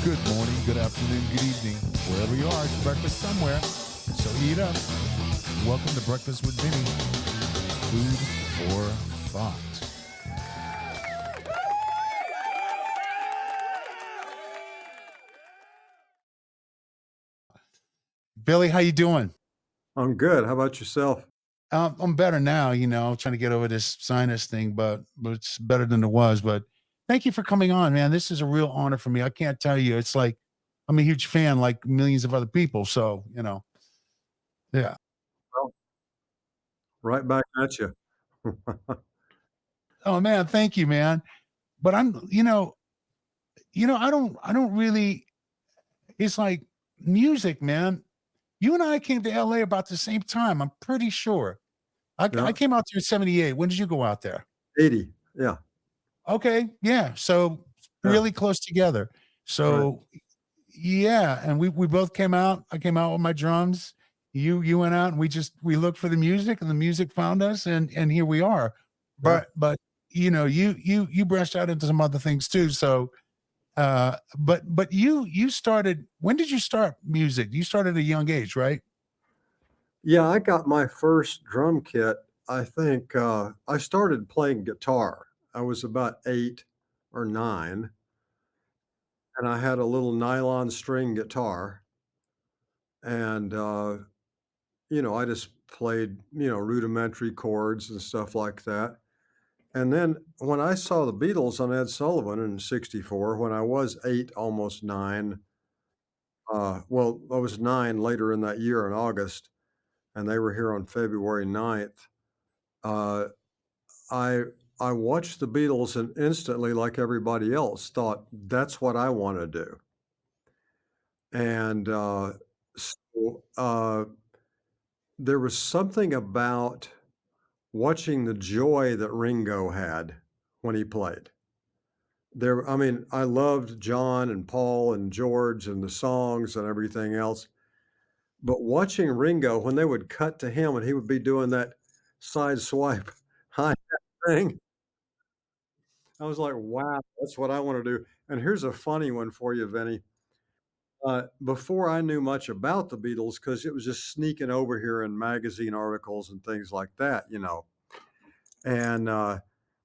Good morning, good afternoon, good evening, wherever you are. It's breakfast somewhere. So eat up. Welcome to Breakfast with Vinny. Food for thought. Billy, how you doing? I'm good. How about yourself? I'm better now. Trying to get over this sinus thing, but it's better than it was. But thank you for coming on, man. This is a real honor for me. I can't tell you. It's like I'm a huge fan, like millions of other people. So yeah. Well, right back at you. Oh man, thank you, man. But I don't really. It's like music, man. You and I came to LA about the same time. I'm pretty sure. I Yeah, came out there in '78. When did you go out there? 80. Yeah, Okay, yeah. So yeah, really close together. right. So yeah, and we both came out. I came out with my drums. You went out and we looked for the music and the music found us and here we are. Yeah. But you branched out into some other things too. So but you started, when did you start music? You started at a young age, right? Yeah, I got my first drum kit, I think, I started playing guitar. I was about 8 or 9, and I had a little nylon string guitar, and, I just played, rudimentary chords and stuff like that. And then when I saw the Beatles on Ed Sullivan in '64, when I was 8, almost 9, well, I was 9 later in that year in August, and they were here on February 9th. Uh, I I watched the Beatles and instantly, like everybody else, thought, "That's what I wanna do." And, there was something about watching the joy that Ringo had when he played. I mean, I loved John and Paul and George and the songs and everything else. But watching Ringo, when they would cut to him and he would be doing that side swipe hi-hat thing, I was like, "Wow, that's what I wanna do." And here's a funny one for you, Vinny. Before I knew much about the Beatles, because it was just sneaking over here in magazine articles and things like that, and,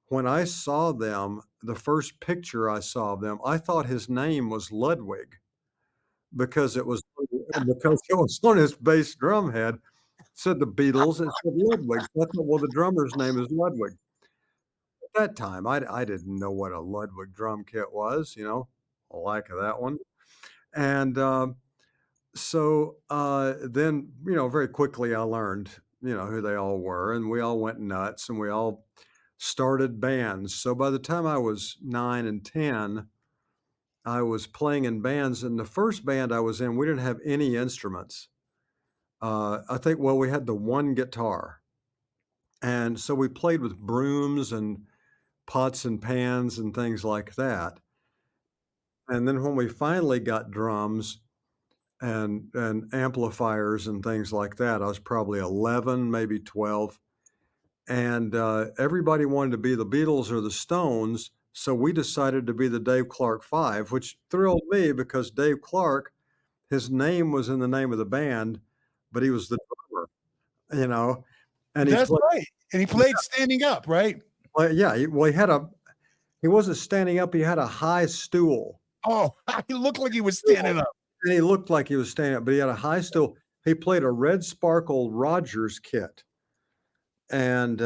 when I saw them, the first picture I saw of them, I thought his name was Ludwig because it was on his bass drum head. Said the Beatles, it said Ludwig. So I thought, well, the drummer's name is Ludwig. At that time, I didn't know what a Ludwig drum kit was, a lack of that one. And, then, very quickly I learned, who they all were, and we all went nuts, and we all started bands. So by the time I was 9 and 10, I was playing in bands, and the first band I was in, we didn't have any instruments. I think, well, we had the one guitar. And so we played with brooms and pots and pans and things like that. And then when we finally got drums and amplifiers and things like that, I was probably 11, maybe 12. And everybody wanted to be the Beatles or the Stones. So we decided to be the Dave Clark Five, which thrilled me because Dave Clark, his name was in the name of the band, but he was the drummer, you know, and he That's played. right. And he played standing up, right? Well, yeah, he wasn't standing up, he had a high stool. Oh, he looked like he was Stool, standing up. and he looked like he was standing up, but he had a high stool. He played a red sparkle Rogers kit, and,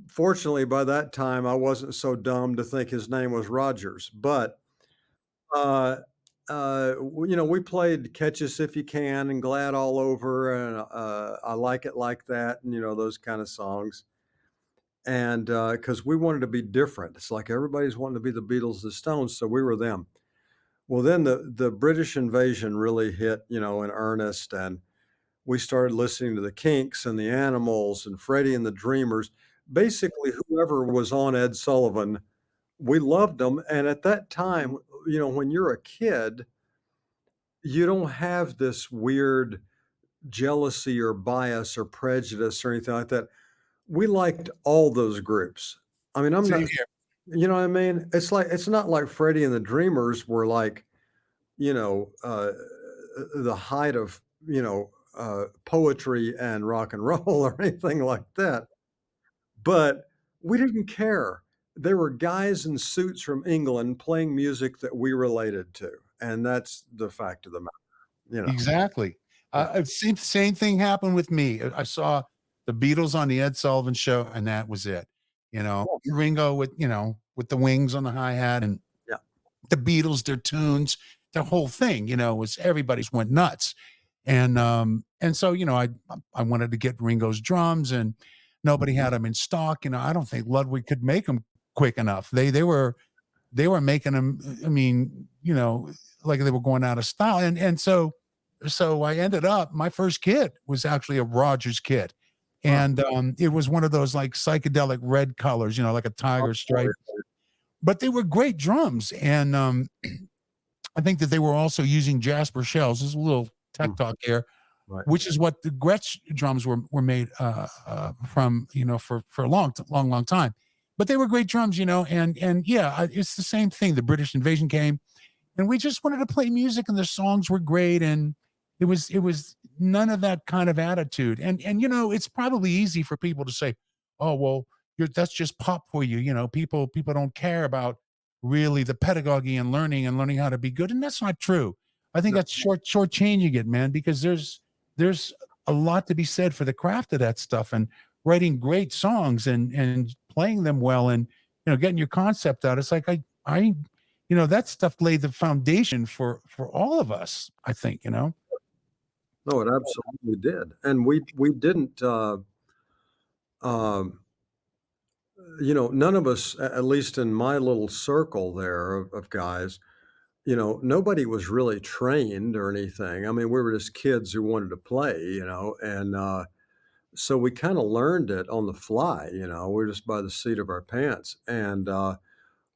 fortunately, by that time, I wasn't so dumb to think his name was Rogers, but, uh, we played Catch Us If You Can and Glad All Over and, I Like It Like That and, those kinda songs. And, because we wanted to be different. It's like everybody's wanting to be the Beatles, the Stones, so we were them. Well, then the British invasion really hit, in earnest, and we started listening to the Kinks and the Animals and Freddie and the Dreamers. Basically, whoever was on Ed Sullivan, we loved them. And at that time, when you're a kid, you don't have this weird jealousy or bias or prejudice or anything like that. We liked all those groups. I mean, I'm Same not here. You know what I mean? It's not like Freddie and the Dreamers were like, you know, the height of, poetry and rock and roll or anything like that, but we didn't care. There were guys in suits from England playing music that we related to, and that's the fact of the matter. Exactly. Yeah. Same thing happened with me. I saw the Beatles on the Ed Sullivan Show, and that was it. Yeah. Ringo with, with the wings on the hi-hat, and Yeah. the Beatles, their tunes, the whole thing, was everybody's went nuts. And so, I wanted to get Ringo's drums, and nobody had them in stock. I don't think Ludwig could make them quick enough. They were making them, I mean, like they were going out of style. And so I ended up, my first kit was actually a Rogers kit. Huh. And it was one of those like psychedelic red colors, like a tiger Oh, stripe. But they were great drums. And I think that they were also using Jasper shells. This is a little tech mm, talk here, right. which is what the Gretsch drums were made from, for a long time. But they were great drums, and yeah, it's the same thing. The British invasion came, and we just wanted to play music, and the songs were great, and it was none of that kind of attitude. And it's probably easy for people to say, oh well, that's just pop for you. People don't care about really the pedagogy and learning how to be good, and that's not true. I think No, that's shortchanging it, man, because there's a lot to be said for the craft of that stuff, and writing great songs and playing them well, and getting your concept out. It's like that stuff laid the foundation for all of us, I think. no, it absolutely did, and we didn't, um, none of us, at least in my little circle there of guys, nobody was really trained or anything. I mean, we were just kids who wanted to play, and, so we kinda learned it on the fly, we're just by the seat of our pants, and,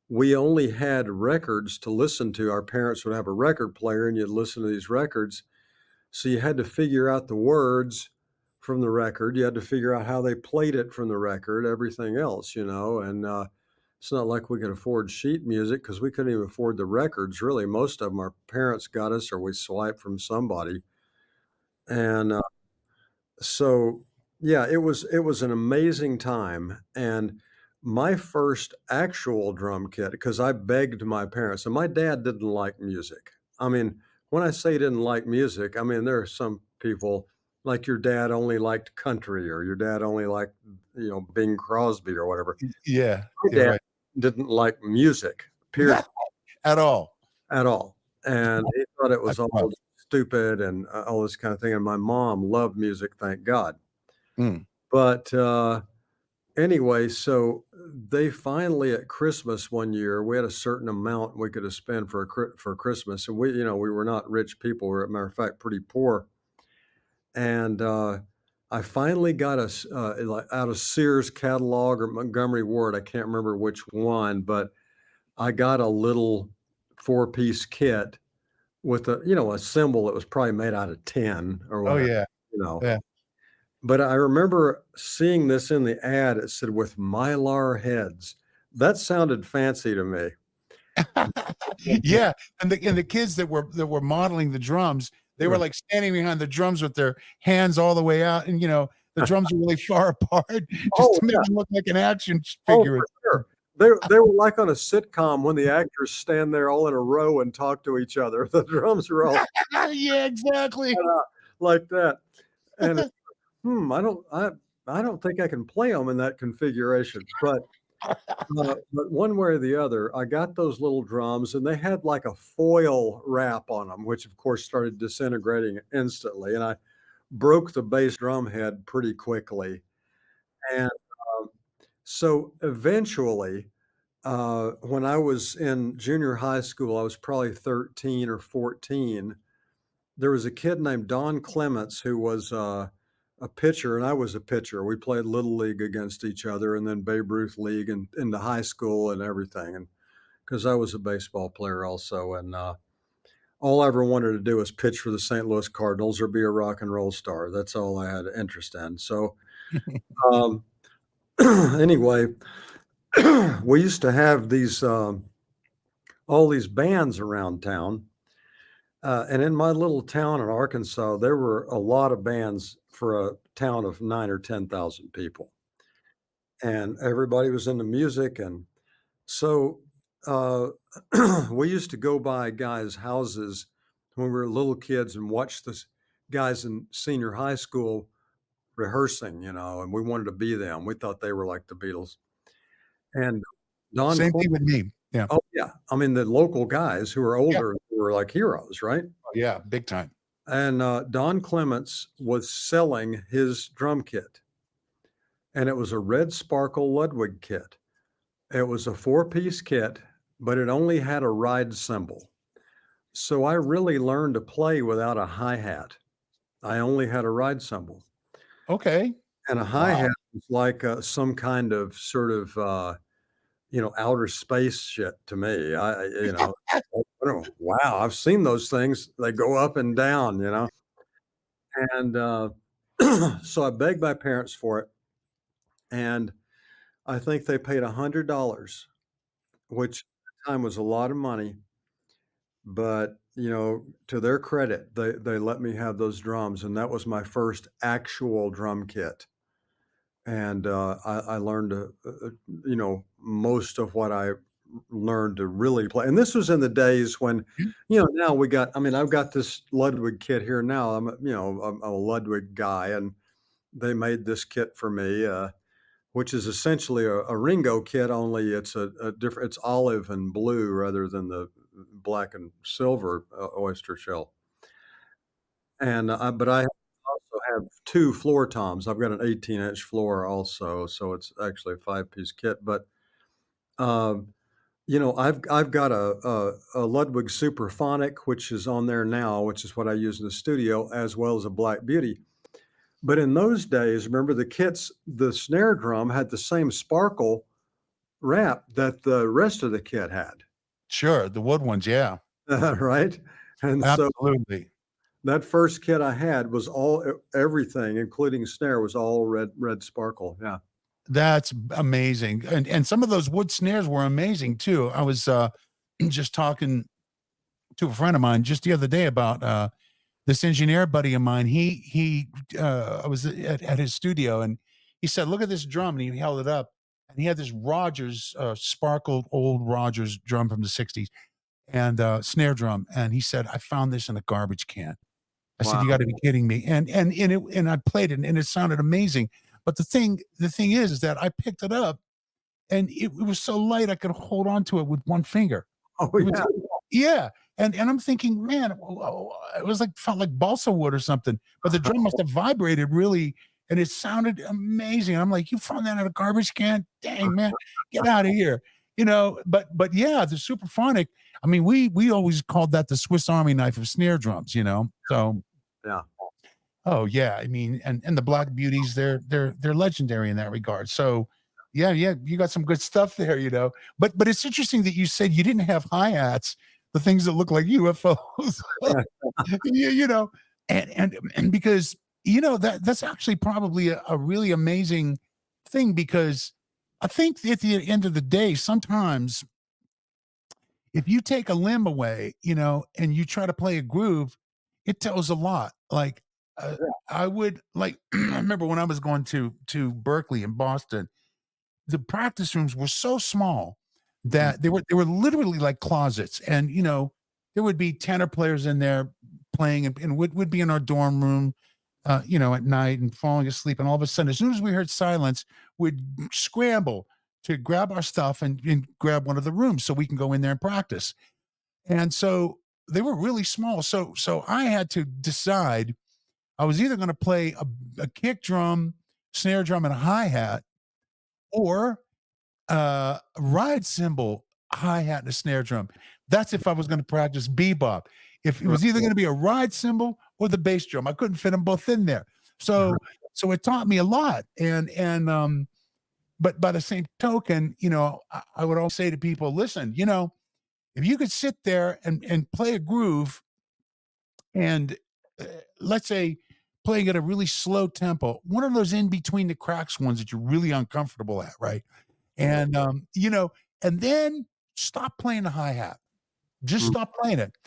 we only had records to listen to. Our parents would have a record player, and you'd listen to these records, so you had to figure out the words from the record, you had to figure out how they played it from the record, everything else, and, it's not like we could afford sheet music because we couldn't even afford the records, really. Most of them our parents got us or we swiped from somebody, and, so, yeah, it was an amazing time, and my first actual drum kit, because I begged my parents, and my dad didn't like music. I mean, when I say he didn't like music, I mean, there are some people, like your dad only liked country or your dad only liked, Bing Crosby or whatever. Yeah, My yeah, dad right. didn't like music, period, At all. at all, and he thought it was That's all rough. stupid and, all this kinda thing, and my mom loved music, thank God. Mm. But, anyway, so they finally at Christmas one year, we had a certain amount we could have spent for Christmas, and we were not rich people, we're, a matter of fact, pretty poor, and, I finally got us, like, out of Sears catalog or Montgomery Ward, I can't remember which one, but I got a little four-piece kit with a cymbal that was probably made out of tin or Oh, whatever, yeah, you know? yeah. But I remember seeing this in the ad, it said, "With Mylar heads." That sounded fancy to me. Yeah, and the kids that were modeling the drums, they were, Right. like, standing behind the drums with their hands all the way out, and, the drums are really far apart just Oh, to make yeah. them look like an action Oh, figure. for sure. They were like on a sitcom when the actors stand there all in a row and talk to each other. The drums are all Yeah, exactly. set up like that, and, I don't think I can play them in that configuration, but one way or the other, I got those little drums, and they had, like, a foil wrap on them, which, of course, started disintegrating instantly, and I broke the bass drum head pretty quickly, and, um, so eventually, when I was in junior high school, I was probably 13 or 14, there was a kid named Don Clements who was, a pitcher, and I was a pitcher. We played little league against each other and then Babe Ruth league and into high school and everything, and 'cause I was a baseball player also, and, all I ever wanted to do was pitch for the St. Louis Cardinals or be a rock and roll star. That's all I had interest in. So, um, anyway, we used to have these, all these bands around town, And in my little town in Arkansas, there were a lot of bands for a town of 9 or 10,000 people, and everybody was into music, and so, uh, we used to go by guys' houses when we were little kids and watch the guys in senior high school rehearsing, and we wanted to be them. We thought they were like the Beatles. And Don Same Clem thing with me. Yeah. Oh, yeah. I mean, the local guys who were Yeah. older were like heroes, right? Oh, yeah, big time. And, Don Clements was selling his drum kit, and it was a red sparkle Ludwig kit. It was a four-piece kit, but it only had a ride cymbal. So I really learned to play without a hi-hat. I only had a ride cymbal, Okay. and a Wow. hi-hat was like, some kind of sort of, outer space shit to me. I don't know. Wow, I've seen those things. They go up and down, and, so I begged my parents for it, and I think they paid $100, which at the time was a lot of money, but, to their credit, they let me have those drums, and that was my first actual drum kit. And, I learned, most of what I learned to really play, and this was in the days when, Mhm. now I've got this Ludwig kit here now. I'm a Ludwig guy, and they made this kit for me, which is essentially a Ringo kit, only it's a different it's olive and blue rather than the black and silver, oyster shell. And, but I also have 2 floor toms. I've got an 18-inch floor also, so it's actually a five-piece kit, but, um, I've got a Ludwig Superphonic, which is on there now, which is what I use in the studio, as well as a Black Beauty. But in those days, remember the snare drum had the same sparkle wrap that the rest of the kit had, Sure, the wood ones, yeah. right? And so Absolutely. that first kit I had was all everything, including snare, was all red sparkle, yeah. That's amazing, and some of those wood snares were amazing too. I was, just talking to a friend of mine just the other day about, this engineer buddy of mine. I was at his studio, and he said, "Look at this drum," and he held it up, and he had this Rogers, sparkled old Rogers drum from the '60s, and, snare drum, and he said, "I found this in a garbage can." I said, "You Wow. gotta be kidding me." And I played it, and it sounded amazing. But the thing is that I picked it up, and it was so light I could hold on to it with one finger. Oh, It was yeah. yeah, and I'm thinking, "Man, it was like felt like balsa wood or something," but the drum must have vibrated really, and it sounded amazing. I'm like, "You found that in a garbage can? Dang, man, get out of here." But yeah, the Superphonic, I mean, we always called that the Swiss Army knife of snare drums, you know? So, Yeah. oh, yeah, I mean, and the Black Beauties, they're legendary in that regard. So, yeah, yeah, you got some good stuff there, you know? But it's interesting that you said you didn't have hi-hats, the things that look like UFOs. Yeah. You know, and because, that's actually probably a really amazing thing, because I think at the end of the day, sometimes if you take a limb away, and you try to play a groove, it tells a lot. Like, uh, I would like I remember when I was going to Berkeley in Boston, the practice rooms were so small Mhm. that they were literally like closets, and there would be tenor players in there playing, and would be in our dorm room, at night and falling asleep, and all of a sudden, as soon as we heard silence, we'd scramble to grab our stuff and grab one of the rooms so we can go in there and practice. And so they were really small. So I had to decide I was either going to play a kick drum, snare drum, and a hi hat, or a ride cymbal, hi hat, and a snare drum. That's if I was going to practice bebop. If it Right. was either going to be a ride cymbal or the bass drum, I couldn't fit them both in there. So it taught me a lot. But by the same token, I would always say to people, listen, if you could sit there and play a groove, and let's say playing at a really slow tempo, one of those in between the cracks ones that you're really uncomfortable at, right? And and then stop playing the hi hat. Just Mm. stop playing it.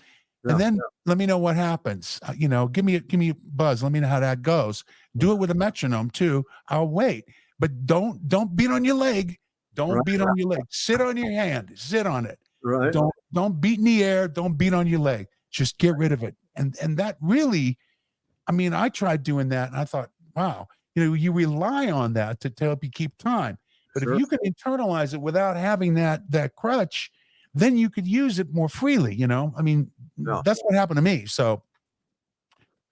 and Yeah, then let me know what happens. Give me a buzz. Let me know how that goes. Do it with a metronome too. I'll wait, but don't beat on your leg. Don't right, beat on your leg. Sit on your hand. Sit on it. right, Don't beat in the air. Don't beat on your leg. Just get rid of it. And that really, I mean, I tried doing that, and I thought, wow, you rely on that to help you keep time. But if sure, you can internalize it without having that crutch, then you could use it more freely. I mean, yeah. that's what happened to me. So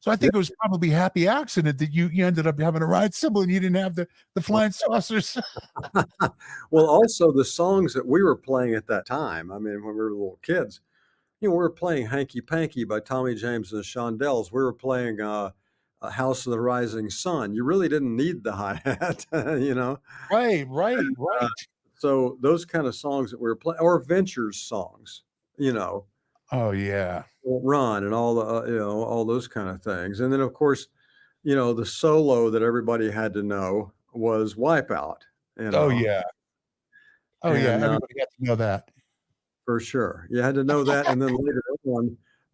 I Yeah, think it was probably a happy accident that you ended up having a ride cymbal and you didn't have the well flying saucers. well, also the songs that we were playing at that time, I mean, when we were little kids, we were playing Hanky Panky by Tommy James and the Shondells. We were playing, House of the Rising Sun. You really didn't need the hi-hat, you know? Right, right, Uh, right. so those kind of songs that we were playing, or Ventures songs, you know, Oh yeah. Run and all the, all those kind of things. And then, of course, the solo that everybody had to know was Wipeout, you Oh know? yeah. Oh yeah. And, Everybody got to know that. for sure. You had to know that, and then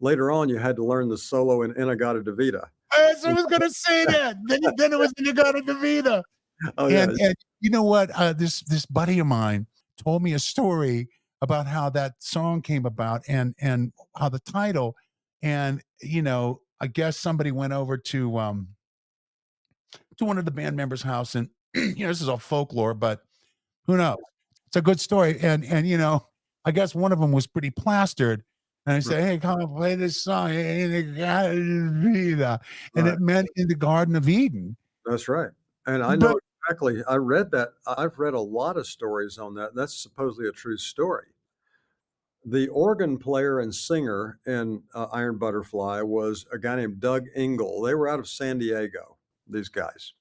later on, you had to learn the solo in "In-A-Gadda Da Vida." I was gonna say that. Then it was Inagata Davida. Oh, yeah. And you know what? This buddy of mine told me a story about how that song came about and how the title, and I guess somebody went over to one of the band members' house, and this is all folklore, but who knows? It's a good story, and I guess one of them was pretty plastered, and I Right, said, "Hey, come and play this song, in the Garden of Eden," and right. it meant in the Garden of Eden. That's right, and I But know exactly. I read that. I've read a lot of stories on that. That's supposedly a true story. The organ player and singer in, Iron Butterfly was a guy named Doug Engel. They were out of San Diego, these guys.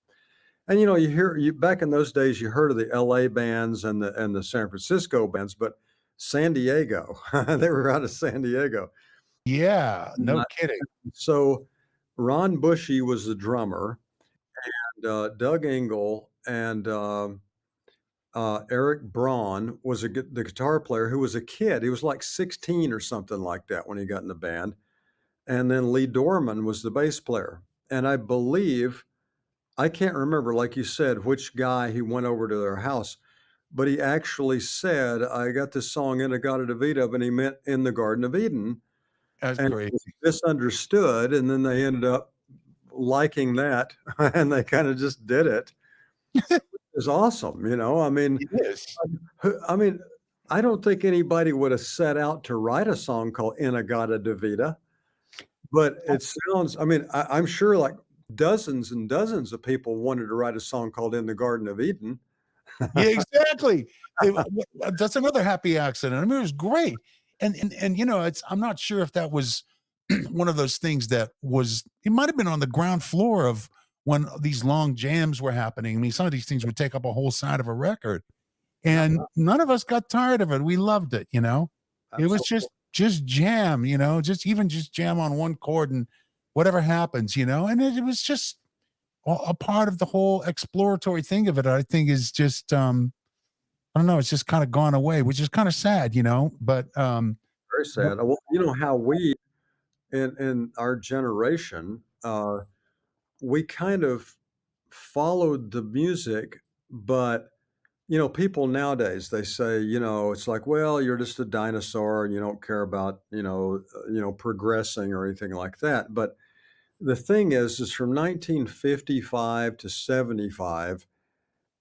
And, you back in those days, you heard of the LA bands and the San Francisco bands, but San Diego, they were out of San Diego. yeah, And, no kidding. so Ron Bushy was the drummer, and, Doug Engel and, Eric Braun was the guitar player who was a kid. He was like 16 or something like that when he got in the band. And then Lee Dorman was the bass player. And I believe, I can't remember, like you said, which guy he went over to their house, but he actually said, I got this song in a Gata de Vita, and he meant in the Garden of Eden. That's And it crazy. was misunderstood. And then they ended up liking that and they kind of just did it. It's awesome. I mean, It is. I mean, I don't think anybody would have set out to write a song called "Inagata De Vida," but it sounds, I mean, I'm sure like dozens and dozens of people wanted to write a song called "In the Garden of Eden." Yeah, exactly. That's another happy accident. I mean, it was great. And it's I'm not sure if that was one of those things that was it might have been on the ground floor of when these long jams were happening. I mean, some of these things would take up a whole side of a record. Yeah, And none of us got tired of it. We loved it. It was absolutely. just jam, just jam on one chord and whatever happens. And it was just a part of the whole exploratory thing of it. I think is just I don't know, it's just kind of gone away, which is kind of sad. Very But sad. Well, you know how we in our generation, we kind of followed the music, but people nowadays, they say, it's like, well, you're just a dinosaur and you don't care about, progressing or anything like that. But the thing is from 1955 to 75,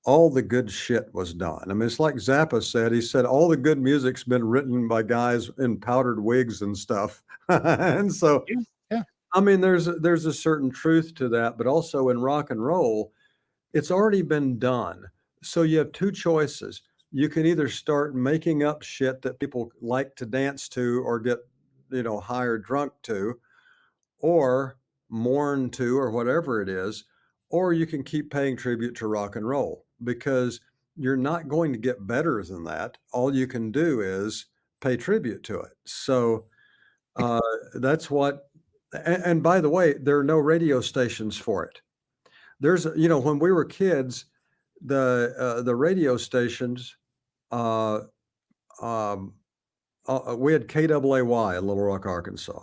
all the good shit was done. I mean, it's like Zappa said. He said all the good music's been written by guys in powdered wigs and stuff. And so, yeah, yeah. I mean, there's a certain truth to that, but also in rock and roll, it's already been done. So you have 2 choices. You can either start making up shit that people like to dance to or get, high or drunk to, or mourn to, or whatever it is, or you can keep paying tribute to rock and roll because you're not going to get better than that. All you can do is pay tribute to it. So, uh, that's what and by the way, there are no radio stations for it. When we were kids, the radio stations, uh, um, we had KAAY in Little Rock, Arkansas.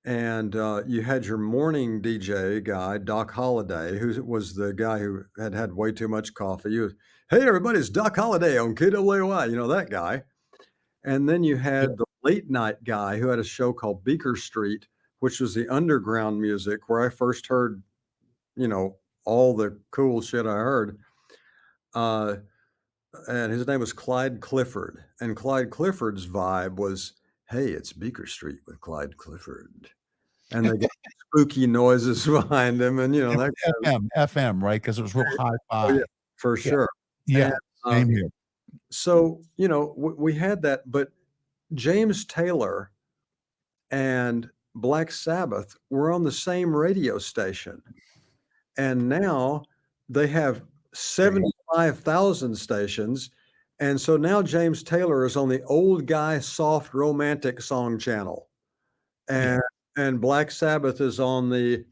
and, you had your morning DJ guy, Doc Holliday, who was the guy who had had way too much coffee. He was, "Hey, everybody, it's Doc Holliday on KWY," you know, that guy. And then you Yeah. had the late night guy who had a show called Beaker Street, which was the underground music where I first heard, you know, all the cool shit I heard. Uh, and his name was Clyde Clifford. And Clyde Clifford's vibe was, "Hey, it's Beaker Street with Clyde Clifford." And they got spooky noises behind him and, you know, It that was FM, right? Because it was real oh, yeah, hi-fi. for Yeah. sure. Yeah, And, same here. so, you know, we had that, but James Taylor and Black Sabbath were on the same radio station, and now they have Great. 75,000 stations, and so now James Taylor is on the old guy soft romantic song channel, Yeah. and Black Sabbath is on the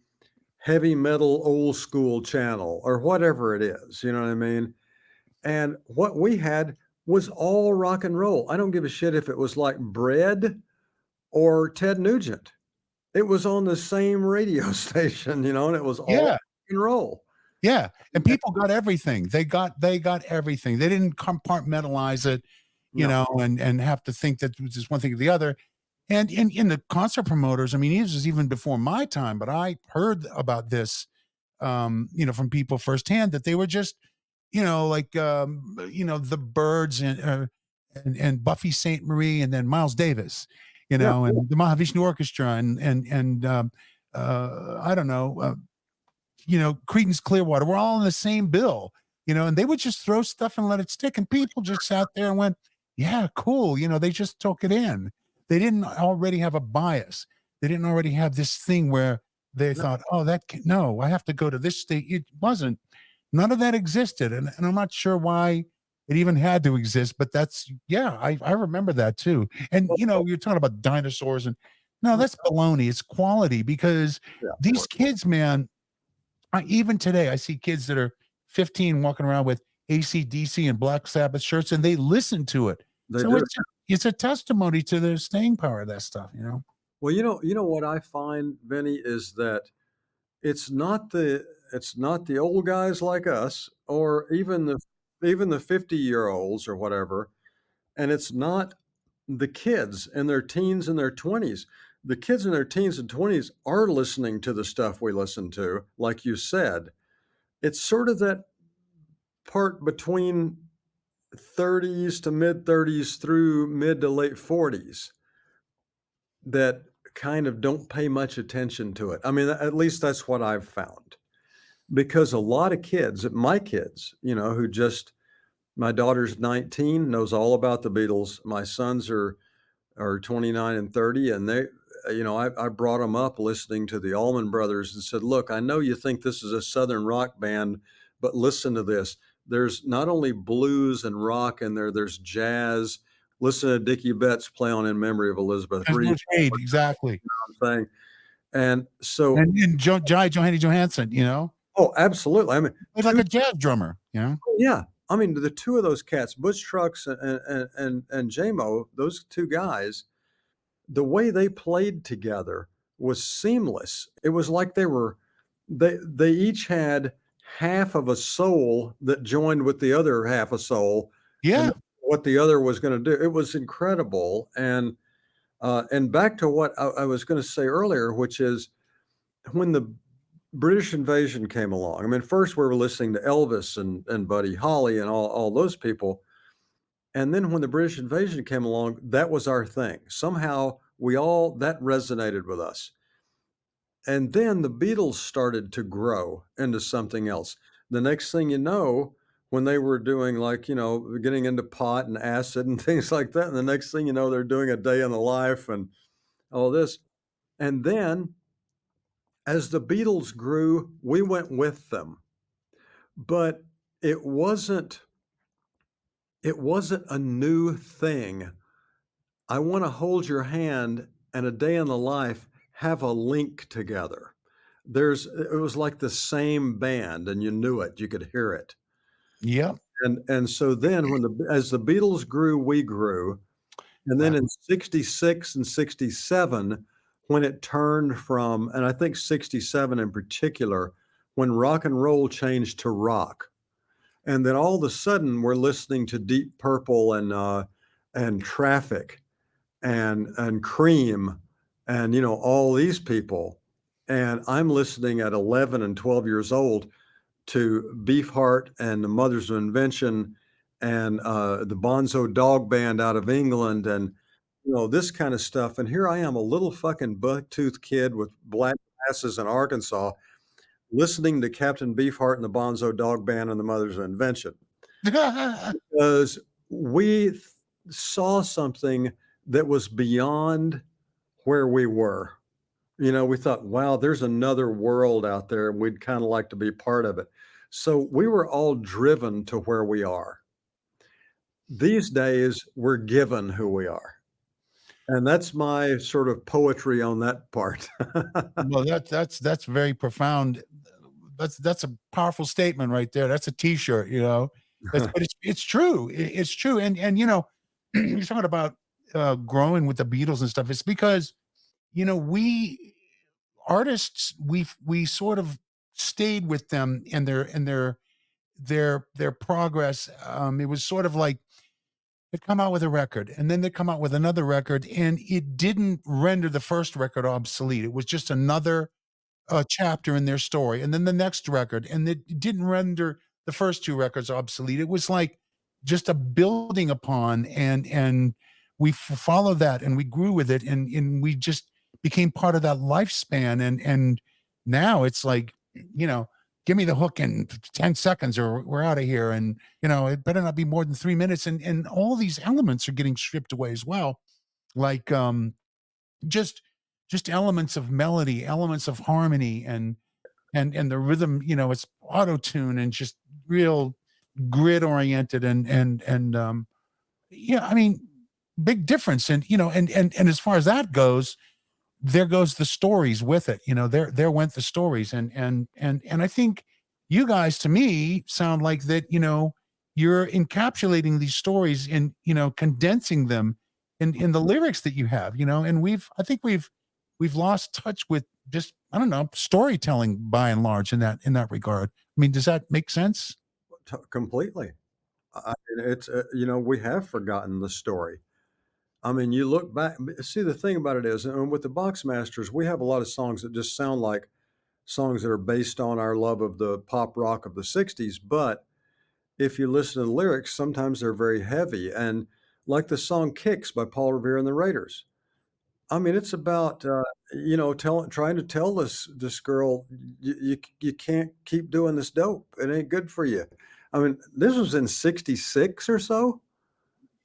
heavy metal old school channel or whatever it is, you know what I mean? And what we had was all rock and roll. I don't give a shit if it was like Bread or Ted Nugent. It was on the same radio station, you know, and it was all rock Yeah. and roll. Yeah, and people got everything. They got everything. They didn't compartmentalize it, No, and have to think that it was just one thing or the other. And in the concert promoters, I mean, this was even before my time, but I heard about this, from people firsthand that they were just, like, the Byrds and Buffy St. Marie and then Miles Davis, yeah, and the Mahavishnu Orchestra and I don't know, Creedence Clearwater. We're all in the same bill, and they would just throw stuff and let it stick. And people just sat there and went, yeah, cool. They just took it in. They didn't already have a bias. They didn't already have this thing where they no, thought, oh, no, I have to go to this state. It wasn't, none of that existed. And I'm not sure why it even had to exist, but yeah, I remember that too. And, you're talking about dinosaurs and no, that's baloney. It's quality because yeah, of these course. kids, man, even today, I see kids that are 15 walking around with AC/DC and Black Sabbath shirts, and they listen to it. They So do. it's a testimony to the staying power of that stuff. Well, you know what I find, Vinny, is that it's not the old guys like us or even the 50-year-olds or whatever, and it's not the kids in their teens and their 20s. The kids in their teens and 20s are listening to the stuff we listen to, like you said. It's sort of that part between 30s to mid 30s through mid to late 40s that kind of don't pay much attention to it. I mean, at least that's what I've found. Because a lot of kids, my kids, who just my daughter's 19, knows all about the Beatles. My sons are 29 and 30, and I brought them up listening to the Allman Brothers and said, "Look, I know you think this is a Southern rock band, but listen to this. There's not only blues and rock in there, there's jazz. Listen to Dickie Betts play on In Memory of Elizabeth There's Reed." no shade, exactly. I'm saying, and so, And Johanny Johansson, oh, absolutely. I mean, he's like two, a jazz drummer. yeah. I mean, the two of those cats, Butch Trucks and JMO, those two guys, the way they played together was seamless. It was like they each had half of a soul that joined with the other half a soul, and Yeah, what the other was gonna do. It was incredible, and back to what I was gonna say earlier, which is when the British invasion came along, I mean, first we were listening to Elvis and Buddy Holly and all those people, and then when the British invasion came along, that was our thing. Somehow that resonated with us. And then the Beatles started to grow into something else. The next thing you know, when they were doing like, getting into pot and acid and things like that, and the next thing you know, they're doing a day in the life and all this. And then as the Beatles grew, we went with them. But it wasn't it wasn't a new thing. I want to hold your hand and a day in the life have a link together. It was like the same band and you knew it, you could hear it. yep. And so then as the Beatles grew, we grew. And then Uh, in 66 and 67, when it turned from, and I think 67 in particular, when rock and roll changed to rock. And then all of a sudden we're listening to Deep Purple and Traffic and Cream and, you know, all these people. And I'm listening at 11 and 12 years old to Beefheart and the Mothers of Invention and the Bonzo Dog Band out of England and, you know, this kind of stuff. And here I am, a little fucking buck-toothed kid with black glasses in Arkansas, listening to Captain Beefheart and the Bonzo Dog Band and the Mothers of Invention. Because we saw something that was beyond where we were. You know, we thought, wow, there's another world out there, and we'd kind of like to be part of it. So we were all driven to where we are. These days, we're given who we are. And that's my sort of poetry on that part. Well, that's very profound. That's a powerful statement right there. That's a T-shirt, you know. But it's true. It's true. And you know, you're talking about growing with the Beatles and stuff. It's because you know we artists we sort of stayed with them and their progress. It was sort of like they'd come out with a record and then they'd come out with another record, and it didn't render the first record obsolete. It was just another chapter in their story, and then the next record, and it didn't render the first 2 records obsolete. It was like just a building upon, and we followed that, and we grew with it, and we just became part of that lifespan, and now it's like, you know, give me the hook in 10 seconds or we're out of here, and, you know, it better not be more than 3 minutes, and all these elements are getting stripped away as well, like, just just elements of melody, elements of harmony, and the rhythm, you know, it's auto tune and just real grid oriented and yeah, I mean, big difference. And you know, and as far as that goes, there goes the stories with it. You know, there went the stories, and I think you guys, to me, sound like that. You know, you're encapsulating these stories and you know condensing them in the lyrics that you have. You know, and I think we've lost touch with just I don't know storytelling by and large in that regard. I mean, does that make sense? Completely. Mean, it's, you know, we have forgotten the story. I mean, you look back, see, the thing about it is, and with the Box Masters, we have a lot of songs that just sound like songs that are based on our love of the pop rock of the 60s. But if you listen to the lyrics, sometimes they're very heavy. And like the song Kicks by Paul Revere and the Raiders. I mean, it's about, you know, trying to tell this girl, you can't keep doing this dope. It ain't good for you. I mean, this was in 66 or so.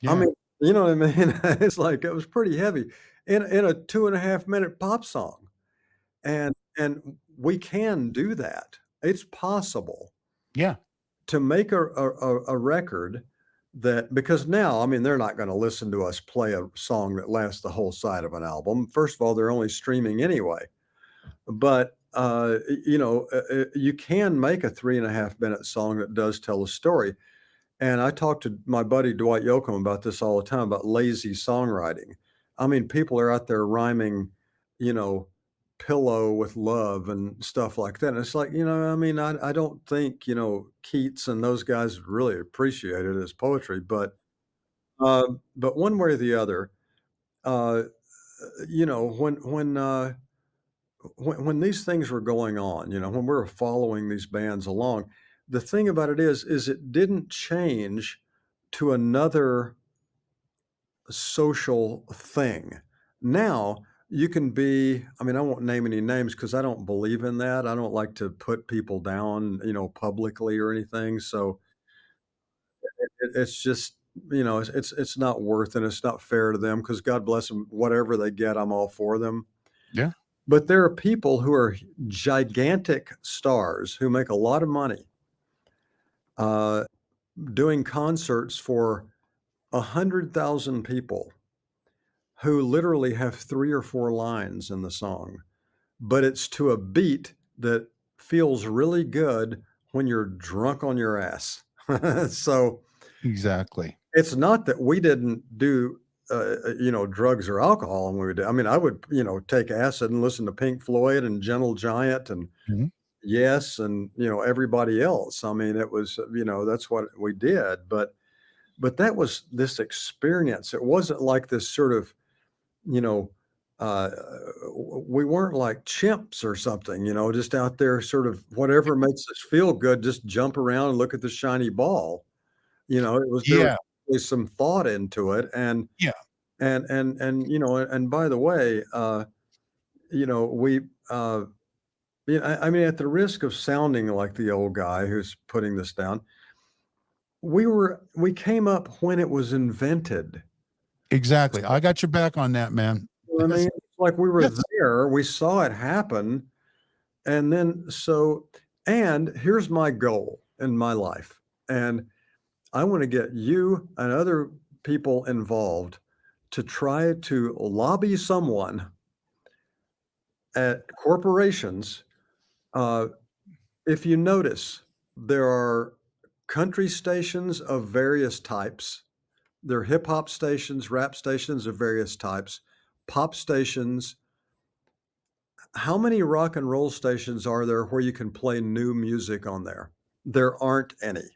I Yeah, mean, you know what I mean? It's like it was pretty heavy in a 2.5 minute pop song, and we can do that. It's possible yeah, to make a record that, because now, I mean, they're not gonna listen to us play a song that lasts the whole side of an album. First of all, they're only streaming anyway, but, you know, you can make a 3.5 minute song that does tell a story. And I talk to my buddy Dwight Yoakam about this all the time about lazy songwriting. I mean, people are out there rhyming, you know, pillow with love and stuff like that. And it's like, you know, I mean, I don't think, you know, Keats and those guys really appreciate it as poetry, but one way or the other, uh, you know, when these things were going on, you know, when we were following these bands along, the thing about it is it didn't change to another social thing. Now you can be, I mean, I won't name any names because I don't believe in that. I don't like to put people down, you know, publicly or anything. So it's just, you know, it's not worth it. It's not fair to them because God bless them. Whatever they get, I'm all for them. yeah, But there are people who are gigantic stars who make a lot of money, uh, doing concerts for 100,000 people who literally have 3 or 4 lines in the song, but it's to a beat that feels really good when you're drunk on your ass. So, exactly. it's not that we didn't do drugs or alcohol when we would I mean, I would, take acid and listen to Pink Floyd and Gentle Giant and Mhm. Yes and, everybody else. I mean, it was, that's what we did, but that was this experience. It wasn't like this sort of, you know, we weren't like chimps or something, just out there sort of whatever makes us feel good, just jump around and look at the shiny ball. It was there Yeah, was some thought into it yeah, and by the way, we I mean, at the risk of sounding like the old guy who's putting this down, we came up when it was invented. exactly. I got your back on that, man. You know what I mean? It's like we were That's there, we saw it happen, and then and here's my goal in my life, and I wanna get you and other people involved to try to lobby someone at corporations. uh, if you notice, there are country stations of various types. There are hip hop stations, rap stations of various types, pop stations. How many rock and roll stations are there where you can play new music on there? There aren't any.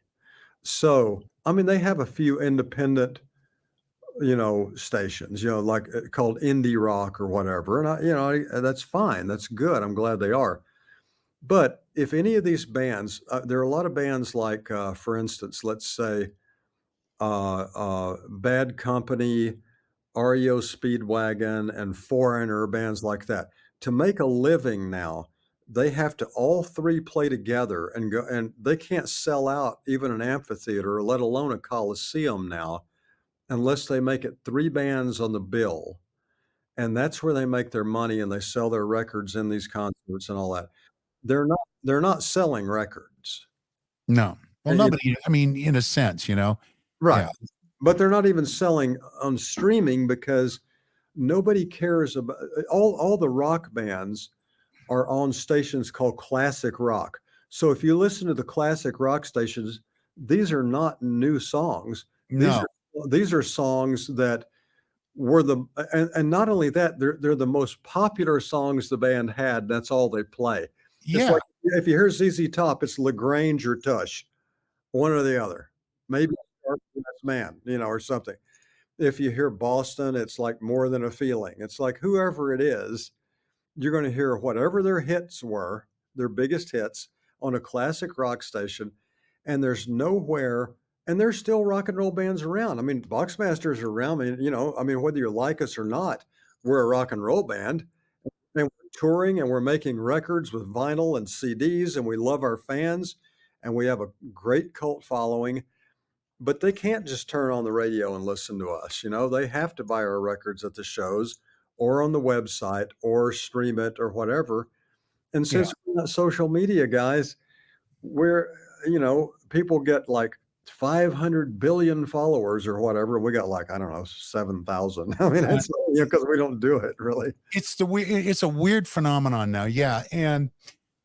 So, I mean, they have a few independent, stations, like called indie rock or whatever. And that's fine. That's good. I'm glad they are. But if any of these bands, there are a lot of bands like, for instance, let's say, Bad Company, REO Speedwagon, and Foreigner, bands like that. To make a living now, they have to all 3 play together and go and they can't sell out even an amphitheater, let alone a coliseum now, unless they make it 3 bands on the bill, and that's where they make their money and they sell their records in these concerts and all that. They're not selling records. no. Well, And, nobody I mean, in a sense, right. yeah. But they're not even selling on streaming because nobody cares about all the rock bands are on stations called classic rock. So if you listen to the classic rock stations, these are not new songs. These No. are these are songs that were and not only that, they're the most popular songs the band had. That's all they play. It's Yeah. like if you hear ZZ Top, it's LaGrange or Tush, one or the other. Maybe Yes Man, or something. If you hear Boston, it's like More Than a Feeling. It's like whoever it is, you're gonna hear whatever their hits were, their biggest hits, on a classic rock station, and there's nowhere and there's still rock and roll bands around. I mean, Boxmasters are around. I mean, whether you like us or not, we're a rock and roll band, and we're touring, and we're making records with vinyl and CDs, and we love our fans, and we have a great cult following, but they can't just turn on the radio and listen to us, they have to buy our records at the shows or on the website or stream it or whatever. And Yeah. since we're not social media guys, we're, people get like 500 billion followers or whatever. We got like, I don't know, 7,000. I mean, Uh, it's, because we don't do it really. it's a weird phenomenon now, yeah, and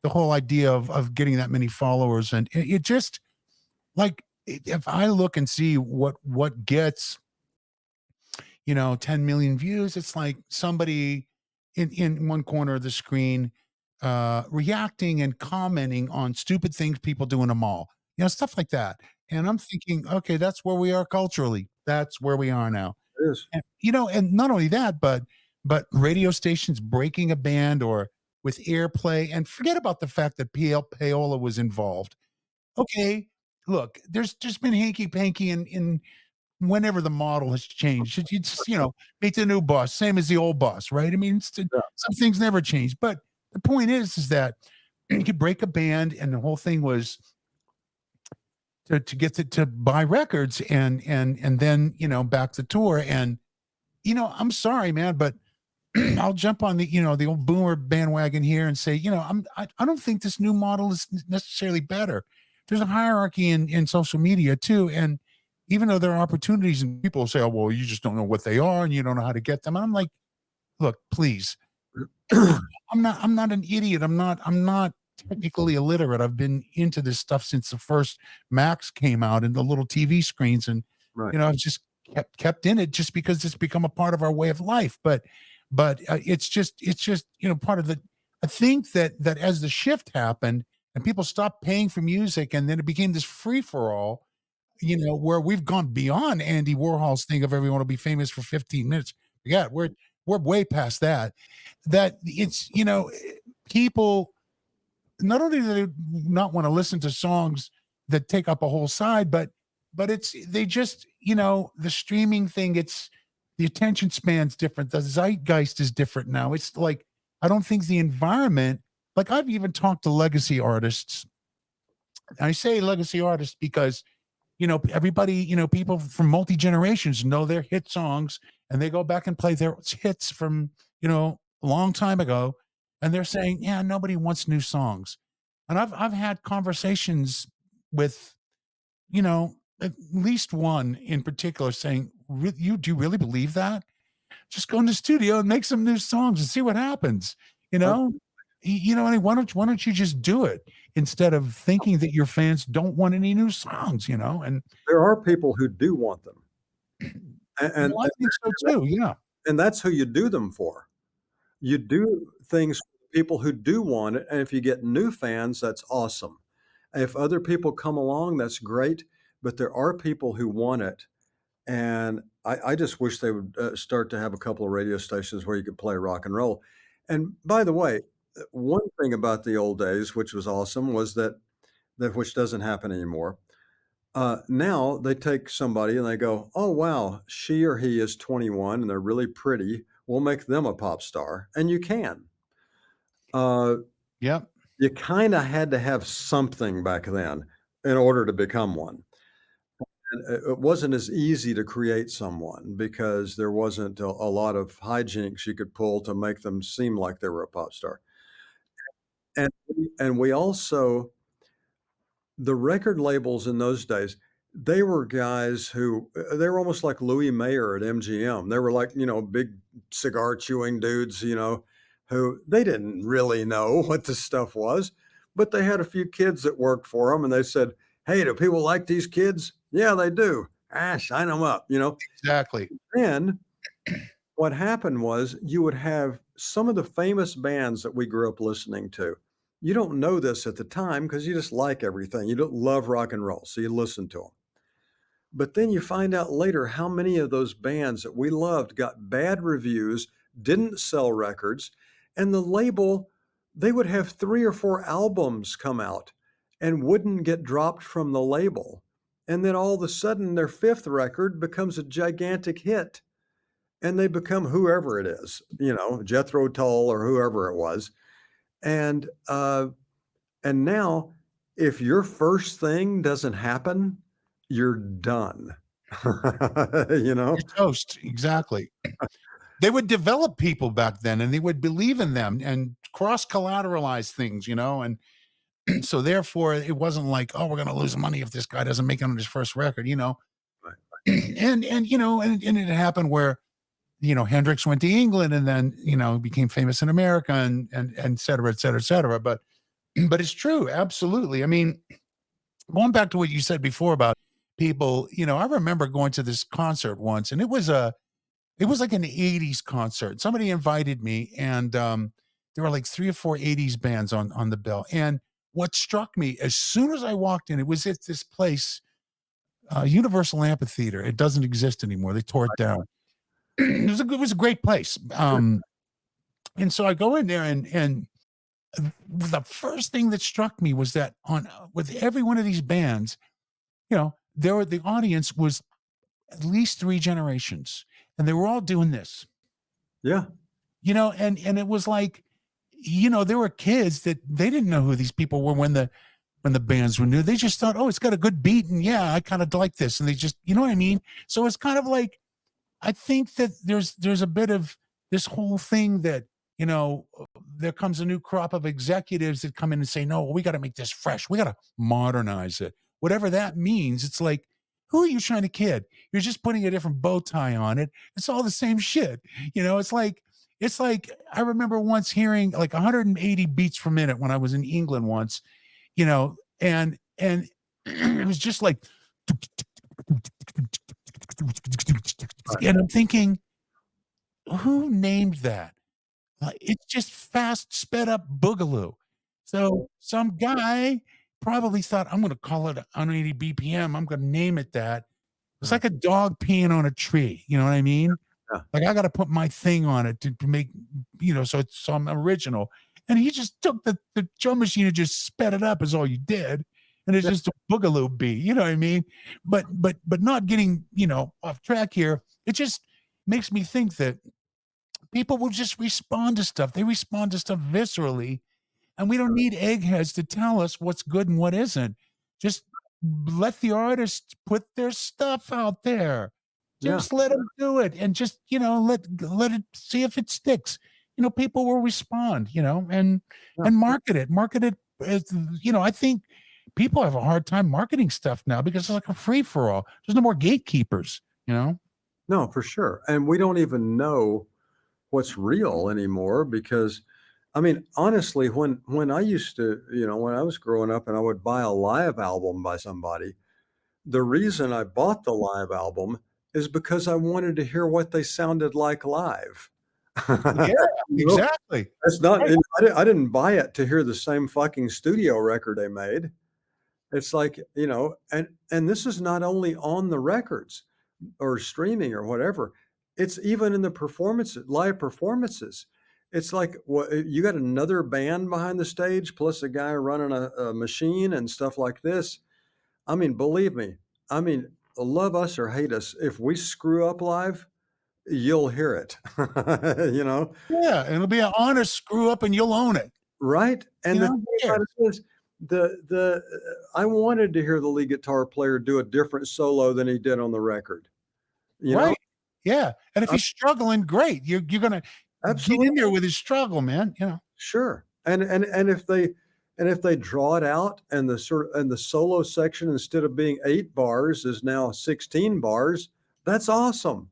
the whole idea of getting that many followers, and it just like, if I look and see what gets 10 million views, it's like somebody in one corner of the screen reacting and commenting on stupid things people do in a mall, stuff like that. And I'm thinking, okay, that's where we are culturally. That's where we are now. It is. And not only that, but radio stations breaking a band or with airplay, and forget about the fact that PL Payola was involved. Okay, look, there's just been hanky panky in whenever the model has changed. You just, meet the new boss, same as the old boss, right? I mean, Yeah, some things never change. But the point is that you could break a band, and the whole thing was to get to buy records and then back to tour. And I'm sorry, man, but I'll jump on the old boomer bandwagon here and say, I don't think this new model is necessarily better. There's a hierarchy in social media too, and even though there are opportunities, and people say, "Oh, well, you just don't know what they are, and you don't know how to get them." And I'm like, look, please, I'm not an idiot. I'm not technically illiterate. I've been into this stuff since the first Macs came out and the little TV screens, and right. I just kept in it just because it's become a part of our way of life. But it's just part of the. I think that as the shift happened and people stopped paying for music, and then it became this free for all, where we've gone beyond Andy Warhol's thing of everyone will be famous for 15 minutes. Yeah, we're way past that. That it's people not only do they not want to listen to songs that take up a whole side, but it's they just the streaming thing. It's the attention span's different. The zeitgeist is different now. It's like I don't think the environment. Like I've even talked to legacy artists. I say legacy artists because everybody, people from multi generations know their hit songs, and they go back and play their hits from a long time ago, and they're saying, yeah, nobody wants new songs. And I've had conversations with at least one in particular saying, You do you really believe that? Just go in the studio and make some new songs and see what happens. You Uh, know, I mean, why don't you just do it instead of thinking that your fans don't want any new songs? And there are people who do want them, and and well, I think so too. Yeah. and that's who you do them for. You do things for people who do want it, and if you get new fans, that's awesome. If other people come along, that's great, but there are people who want it, and I just wish they would, start to have a couple of radio stations where you could play rock and roll. And by the way, one thing about the old days, which was awesome, was that which doesn't happen anymore. Now they take somebody and they go, "Oh, wow, she or he is 21 and they're really pretty. We'll make them a pop star." And you can. Uh, Yep. you kinda had to have something back then in order to become one. And it wasn't as easy to create someone because there wasn't a lot of hijinks you could pull to make them seem like they were a pop star. And we also the record labels in those days, they were guys who they were almost like Louis Mayer at MGM. They were like, big cigar chewing dudes, who they didn't really know what this stuff was, but they had a few kids that worked for them and they said, "Hey, do people like these kids?" "Yeah, they do." "Ah, sign them up." Exactly. Then what happened was you would have some of the famous bands that we grew up listening to. You don't know this at the time because you just like everything. You don't love rock and roll, so you listen to them. But then you find out later how many of those bands that we loved got bad reviews, didn't sell records, and the label, they would have 3 or 4 albums come out and wouldn't get dropped from the label. And then all of a sudden, their 5th record becomes a gigantic hit and they become whoever it is, Jethro Tull or whoever it was. And and now, if your first thing doesn't happen, you're done. You know? You're toast. Exactly. They would develop people back then, and they would believe in them and cross collateralize things, and so therefore it wasn't like, oh, we're going to lose money if this guy doesn't make it on his first record. Right. And it happened where Hendrix went to England and then became famous in America and et cetera, et cetera, et cetera. But it's true, absolutely. I mean, going back to what you said before about people, I remember going to this concert once, and it was like an 80s concert. Somebody invited me, and there were like 3 or 4 80s bands on the bill. And what struck me as soon as I walked in, it was at this place, Universal Amphitheater. It doesn't exist anymore. They tore it down. It was a great place. And so I go in there, and the first thing that struck me was that on with every one of these bands, the audience was at least 3 generations, and they were all doing this. Yeah. And it was like, there were kids that they didn't know who these people were when the bands were new. They just thought, oh, it's got a good beat, and yeah, I kind of like this, and they just, you know what I mean. So it's kind of like, I think that there's a bit of this whole thing that there comes a new crop of executives that come in and say, no, we got to make this fresh, we got to modernize it, whatever that means. It's like, who are you trying to kid? You're just putting a different bow tie on it. It's all the same shit. It's like I remember once hearing like 180 beats per minute when I was in England once, and it was just like Right. And I'm thinking, who named that? It's just fast, sped up boogaloo. So some guy probably thought, "I'm gonna call it 180 BPM. I'm gonna name it that." It's Right. like a dog peeing on a tree, you know what I mean? Yeah. Like, I gotta put my thing on it to make, so it's some original. And he just took the drum machine and just sped it up is all you did, and it's Yeah. just a boogaloo beat, you know what I mean? But not getting, off track here, it just makes me think that people will just respond to stuff. They respond to stuff viscerally, and we don't need eggheads to tell us what's good and what isn't. Just let the artists put their stuff out there. Yeah. Just let them do it, and just, let it see if it sticks. People will respond, Yeah. and market it. Market it as, I think people have a hard time marketing stuff now because it's like a free for all. There's no more gatekeepers, you know? No, for sure. And we don't even know what's real anymore because I mean, honestly, when I used to, when I was growing up and I would buy a live album by somebody, the reason I bought the live album is because I wanted to hear what they sounded like live. Yeah, You know, exactly. that's not Right. and I didn't buy it to hear the same fucking studio record they made. It's like, and this is not only on the records or streaming or whatever, it's even in the performances, live performances. It's like, what you got another band behind the stage plus a guy running a machine and stuff like this. I mean, believe me, I mean, love us or hate us, if we screw up live, you'll hear it. You know? Yeah, and it'll be an honest screw up and you'll own it. Right? And the Who thing about cares? it is, I wanted to hear the lead guitar player do a different solo than he did on the record, you know? Right. Yeah, and if Uh, he's struggling, great. You're gonna get in there absolutely. with his struggle, man. Sure. And if they draw it out and the solo section instead of being 8 bars is now 16 bars, that's awesome,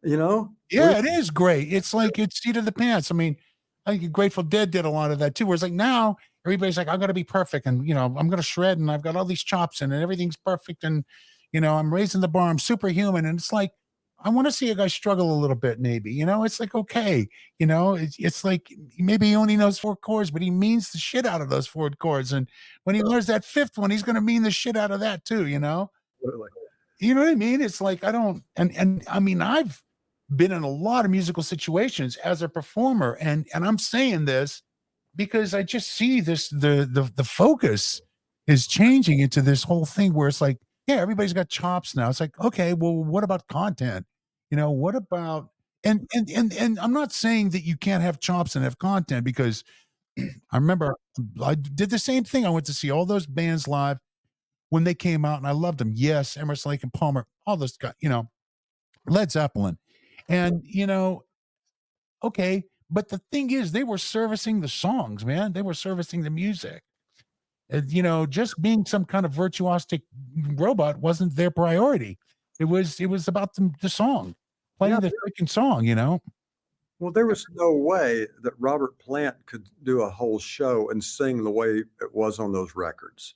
you know? We Yeah, it is great. It's like it's seat of the pants. I mean, I think Grateful Dead did a lot of that too, where it's like now everybody's like, "I'm gonna be perfect, and, I'm gonna shred, and I've got all these chops, and everything's perfect, and, I'm raising the bar, I'm superhuman." And it's like, I wanna see a guy struggle a little bit maybe, It's like, okay, it's like maybe he only knows 4 chords, but he means the shit out of those 4 chords, and when he learns that 5th one, he's gonna mean the shit out of that too, you know? absolutely. You know what I mean? It's like I don't and I mean, I've been in a lot of musical situations as a performer, and I'm saying this because I just see this the focus is changing into this whole thing where it's like, yeah, everybody's got chops now. It's like, okay, well, what about content? What about and I'm not saying that you can't have chops and have content because I remember I did the same thing. I went to see all those bands live when they came out, and I loved them. Yes, Emerson, Lake and Palmer, all those guys, Led Zeppelin, and okay, but the thing is, they were servicing the songs, man. They were servicing the music. Just being some kind of virtuosic robot wasn't their priority. It was about the song, Yeah. playing the freaking song. Well, there was no way that Robert Plant could do a whole show and sing the way it was on those records.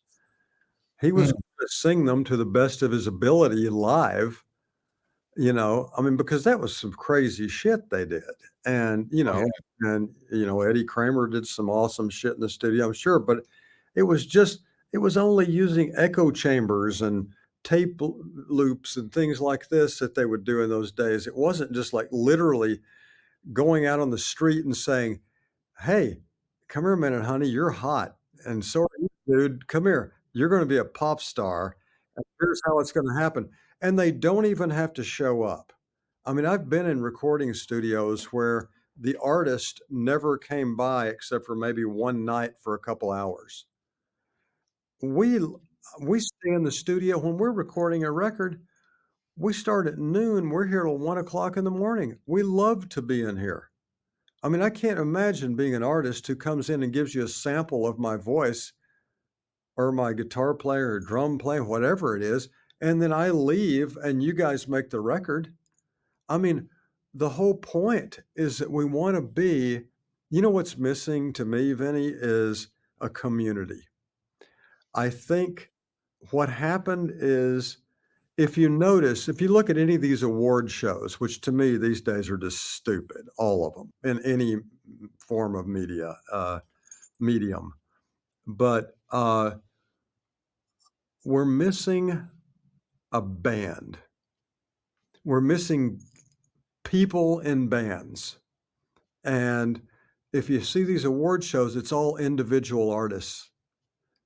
He was Mm, gonna sing them to the best of his ability live, I mean, because that was some crazy shit they did. And, oh yeah, Eddie Kramer did some awesome shit in the studio, I'm sure, but it was just it was only using echo chambers and tape loops and things like this that they would do in those days. It wasn't just like literally going out on the street and saying, "Hey, come here a minute, honey, you're hot, and so are you, dude. Come here. You're gonna be a pop star, and here's how it's gonna happen." And they don't even have to show up. I mean, I've been in recording studios where the artist never came by except for maybe one night for a couple hours. We l we stay in the studio when we're recording a record, we start at noon, we're here till 1 o'clock in the morning. We love to be in here. I mean, I can't imagine being an artist who comes in and gives you a sample of my voice or my guitar player or drum player, whatever it is, and then I leave and you guys make the record. I mean, the whole point is that we want to be, what's missing to me, Vinny, is a community. I think what happened is if you notice, if you look at any of these award shows, which to me these days are just stupid, all of them in any form of media, medium, but, we're missing a band. We're missing people in bands, and if you see these award shows, it's all individual artists.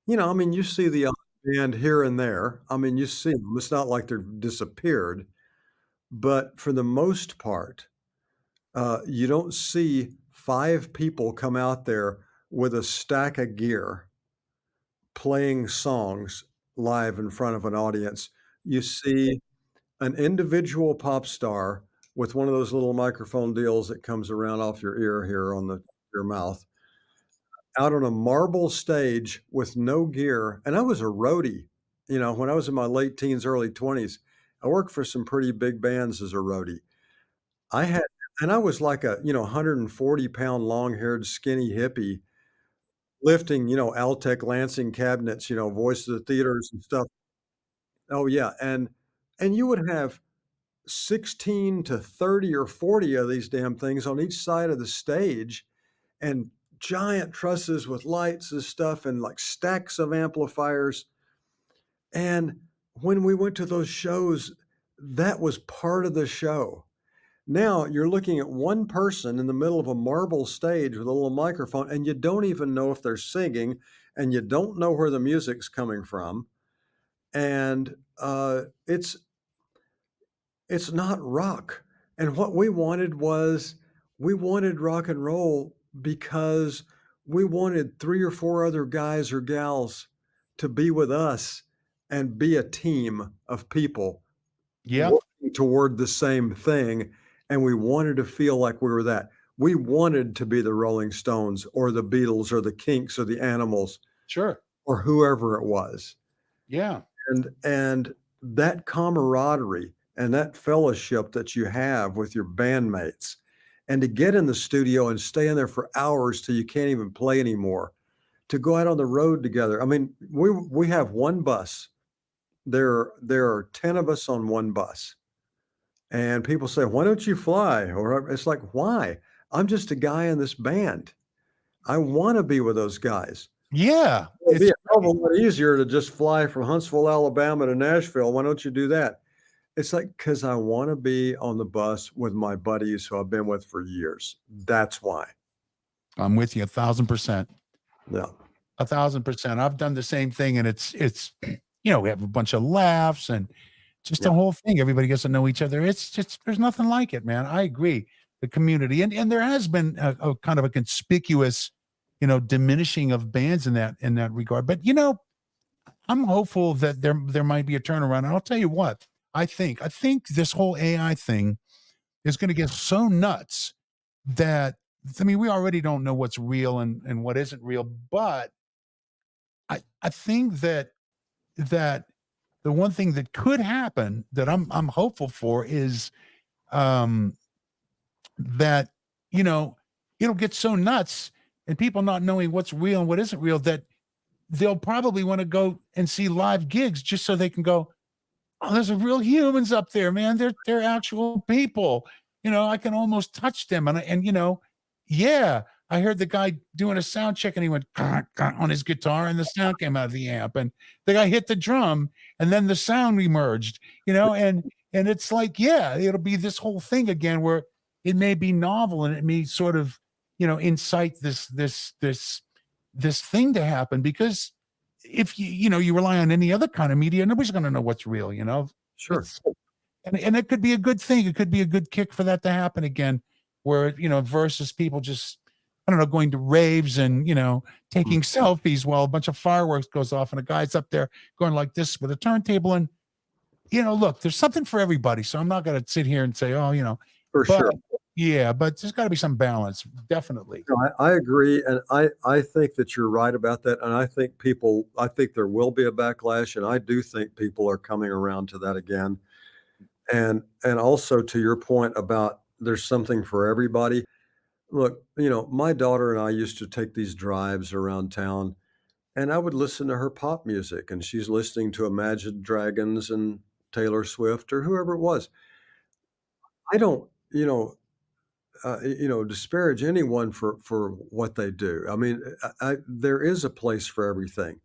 I mean, you see the odd band here and there. I mean, you see them. It's not like they've disappeared, but for the most part, you don't see 5 people come out there with a stack of gear playing songs live in front of an audience. You see an individual pop star with one of those little microphone deals that comes around off your ear here on your mouth, out on a marble stage with no gear, and I was a roadie, when I was in my late teens, early 20s. I worked for some pretty big bands as a roadie. I had and I was like a, 140-pound, long-haired, skinny hippie lifting, Altec Lansing cabinets, Voice of the Theaters and stuff. Oh, yeah, and you would have 16 to 30 or 40 of these damn things on each side of the stage, and giant trusses with lights and stuff and, like, stacks of amplifiers, and when we went to those shows, that was part of the show. Now you're looking at one person in the middle of a marble stage with a little microphone, and you don't even know if they're singing, and you don't know where the music's coming from, and, it's not rock, and what we wanted was we wanted rock and roll because we wanted 3 or 4 other guys or gals to be with us and be a team of people Yeah, working toward the same thing, and we wanted to feel like we were that. We wanted to be the Rolling Stones or the Beatles or the Kinks or the Animals sure. or whoever it was. Yeah. And that camaraderie and that fellowship that you have with your bandmates, and to get in the studio and stay in there for hours till you can't even play anymore, to go out on the road together. I mean, we have one bus. There are 10 of us on one bus, and people say, "Why don't you fly?" Or it's like, "Why? I'm just a guy in this band. I wanna be with those guys. Yeah, It'd be it's a hell of a lot easier to just fly from Huntsville, Alabama to Nashville. Why don't you do that?" It's like, "'Cause I wanna be on the bus with my buddies who I've been with for years. That's why." I'm with you 1,000%. Yeah. 1,000%. I've done the same thing, and it's we have a bunch of laughs and just Yeah. the whole thing. Everybody gets to know each other. It's just there's nothing like it, man. I agree. The community, and there has been a kind of a conspicuous, diminishing of bands in that regard. But I'm hopeful that there might be a turnaround. And I'll tell you what, I think this whole AI thing is going to get so nuts that I mean, we already don't know what's real and what isn't real, but I think that the one thing that could happen that I'm hopeful for is um that you know it'll get so nuts and people not knowing what's real and what isn't real that they'll probably want to go and see live gigs just so they can go, oh, there's a real humans up there, man. They're actual people. I can almost touch them, and yeah, I heard the guy doing a sound check, and he went on his guitar, and the sound came out of the amp, and the guy hit the drum, and then the sound emerged. And it's like, yeah, it'll be this whole thing again where it may be novel and it may sort of, incite this thing to happen because if you rely on any other kind of media, nobody's going to know what's real. Sure. It's and it could be a good thing. It could be a good kick for that to happen again, where versus people just I don't know going to raves and Mm. taking selfies while a bunch of fireworks goes off and a guy's up there going like this with a turntable and look, there's something for everybody. So I'm not going to sit here and say, oh, For but sure. yeah, but there's got to be some balance, definitely. No, I agree, and I think that you're right about that, and I think there will be a backlash, and I do think people are coming around to that again. And also to your point about there's something for everybody. Look, my daughter and I used to take these drives around town, and I would listen to her pop music, and she's listening to Imagine Dragons and Taylor Swift or whoever it was. I don't, disparage anyone for what they do. I mean, there is a place for everything.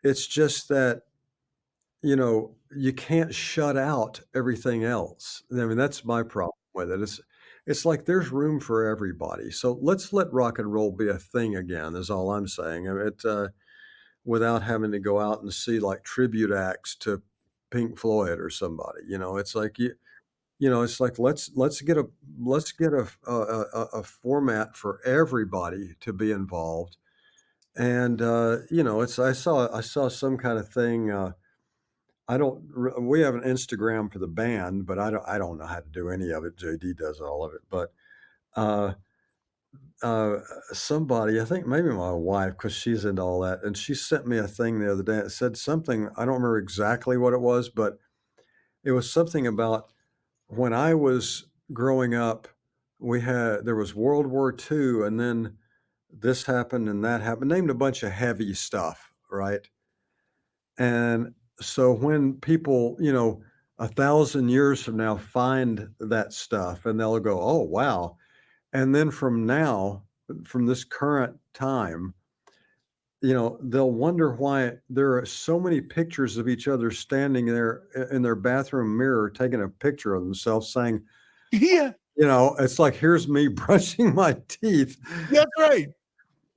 It's just that, you can't shut out everything else. I mean, that's my problem with it. It's like there's room for everybody. So let's let rock and roll be a thing again, is all I'm saying. I mean, without having to go out and see like tribute acts to Pink Floyd or somebody. It's like it's like let's get a format for everybody to be involved. And it's I saw some kind of thing. I don't. We have an Instagram for the band, but I don't know how to do any of it. JD does all of it, but uh, uh, somebody, I think maybe my wife, because she's into all that, and she sent me a thing the other day. It said something. I don't remember exactly what it was, but it was something about when I was growing up. There was World War II, and then this happened and that happened. Named a bunch of heavy stuff, right? And so when people, 1,000 years from now find that stuff and they'll go, "Oh, wow." And then from this current time, they'll wonder why there are so many pictures of each other standing there in their bathroom mirror taking a picture of themselves saying, Yeah, it's like, "Here's me brushing my teeth." that's right.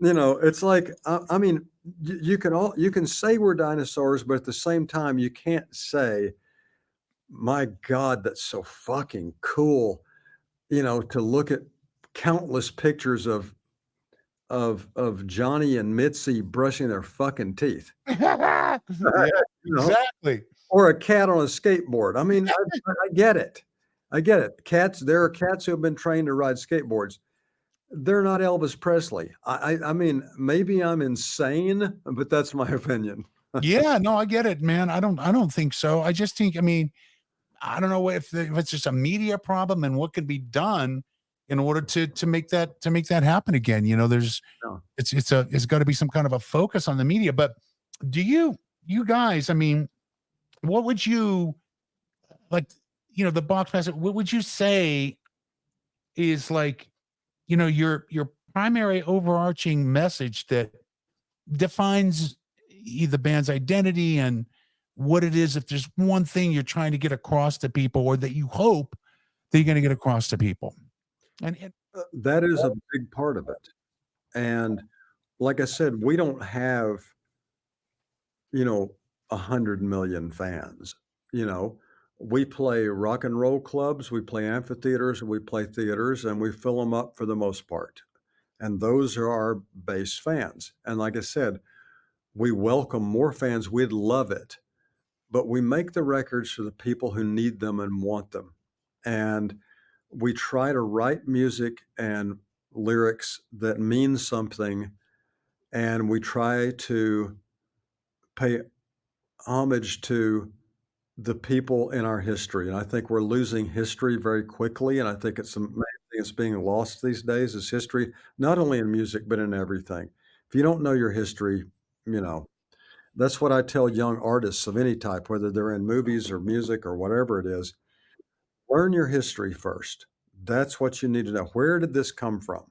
It's like, I mean, you can say we're dinosaurs, but at the same time, you can't say, "My God, that's so fucking cool," to look at countless pictures of Johnny and Mitzi brushing their fucking teeth, Yeah, you know, exactly. or a cat on a skateboard. I mean, I get it. I get it. There are cats who have been trained to ride skateboards. They're not Elvis Presley. I mean, maybe I'm insane, but that's my opinion. Yeah, no, I get it, man. I don't think so. I just think, I mean, I don't know if it's just a media problem and what can be done in order to make that happen again. There's No. it's got to be some kind of a focus on the media. But do you guys? I mean, what would you like? The box pass. What would you say is like? Your primary overarching message that defines the band's identity and what it is. If there's one thing you're trying to get across to people, or that you hope that you're going to get across to people. And That is a big part of it, and like I said, we don't have, 100 million fans, you know? We play rock and roll clubs, we play amphitheaters, we play theaters, and we fill them up for the most part, and those are our base fans, and like I said, we welcome more fans, we'd love it, but we make the records for the people who need them and want them, and we try to write music and lyrics that mean something, and we try to pay homage to the people in our history, and I think we're losing history very quickly, and I think it's the main thing that's being lost these days is history, not only in music, but in everything. If you don't know your history, you know, that's what I tell young artists of any type, whether they're in movies or music or whatever it is, learn your history first. That's what you need to know. Where did this come from?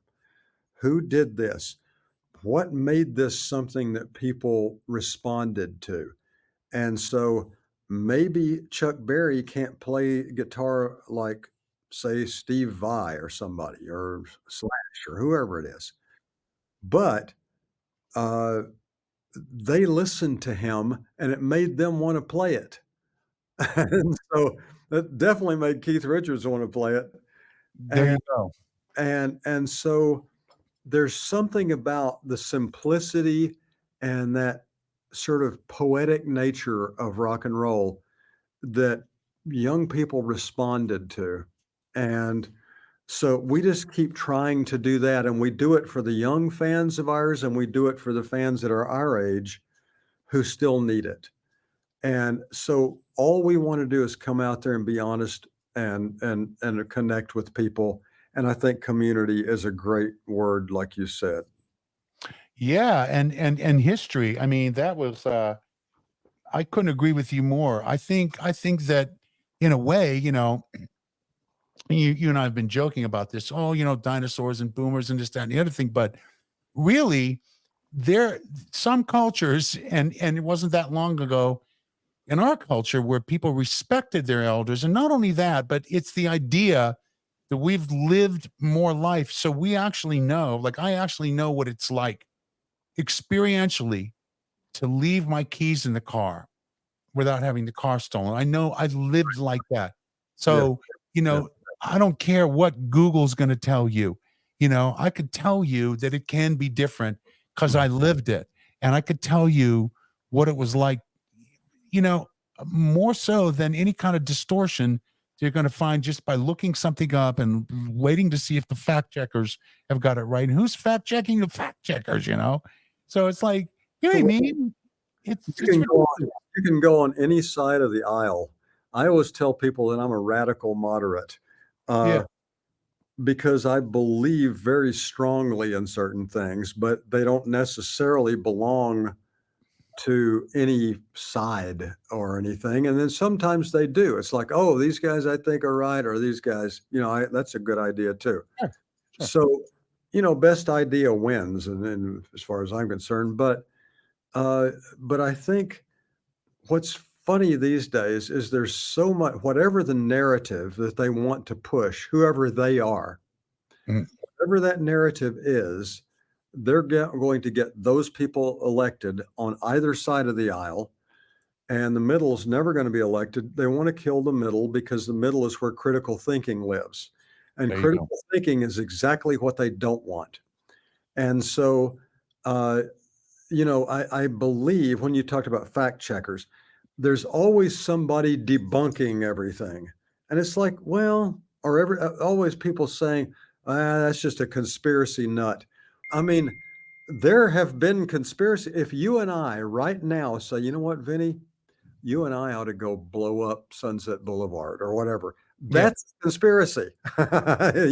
Who did this? What made this something that people responded to? And so maybe Chuck Berry can't play guitar like, say, Steve Vai or somebody or Slash or whoever it is, but uh, they listened to him and it made them want to play it. And so that definitely made Keith Richards want to play it. there And you go. so there's something about the simplicity and that sort of poetic nature of rock and roll that young people responded to. And so we just keep trying to do that. And we do it for the young fans of ours, and we do it for the fans that are our age who still need it. And so all we want to do is come out there and be honest and connect with people. And I think community is a great word, like you said. Yeah, and history. I mean, that was I couldn't agree with you more. I think that in a way, you and I have been joking about this. Oh, dinosaurs and boomers and this, that, and the other thing. But really, there some cultures, and it wasn't that long ago in our culture where people respected their elders. And not only that, but it's the idea that we've lived more life. So we actually know, like I actually know what it's like experientially to leave my keys in the car without having the car stolen. I know I've lived like that. Yeah, So, yeah. I don't care what Google's going to tell you. I could tell you that it can be different because I lived it. And I could tell you what it was like, you know, more so than any kind of distortion you're going to find just by looking something up and waiting to see if the fact checkers have got it right. And who's fact checking the fact checkers? So it's like, you know what I So mean? It's you it's can go on ridiculous. you can go on any side of the aisle. I always tell people that I'm a radical moderate, Yeah. uh, because I believe very strongly in certain things, but they don't necessarily belong to any side or anything, and then sometimes they do. It's like, "Oh, these guys I think are right," or "These guys, that's a good idea too." Sure. Sure. So, best idea wins, and as far as I'm concerned, but I think what's funny these days is there's so much whatever the narrative that they want to push, whoever they are, Mm, whatever that narrative is, going to get those people elected on either side of the aisle, and the middle's never going to be elected. They want to kill the middle because the middle is where critical thinking lives. And there you critical go. thinking is exactly what they don't want. And so, uh, I believe when you talked about fact checkers, there's always somebody debunking everything. And it's like, well, or always people saying, that's just a conspiracy nut. I mean, there have been conspiracy. If you and I right now say, you know what, Vinny, you and I ought to go blow up Sunset Boulevard or whatever, Yeah. Of that's conspiracy. You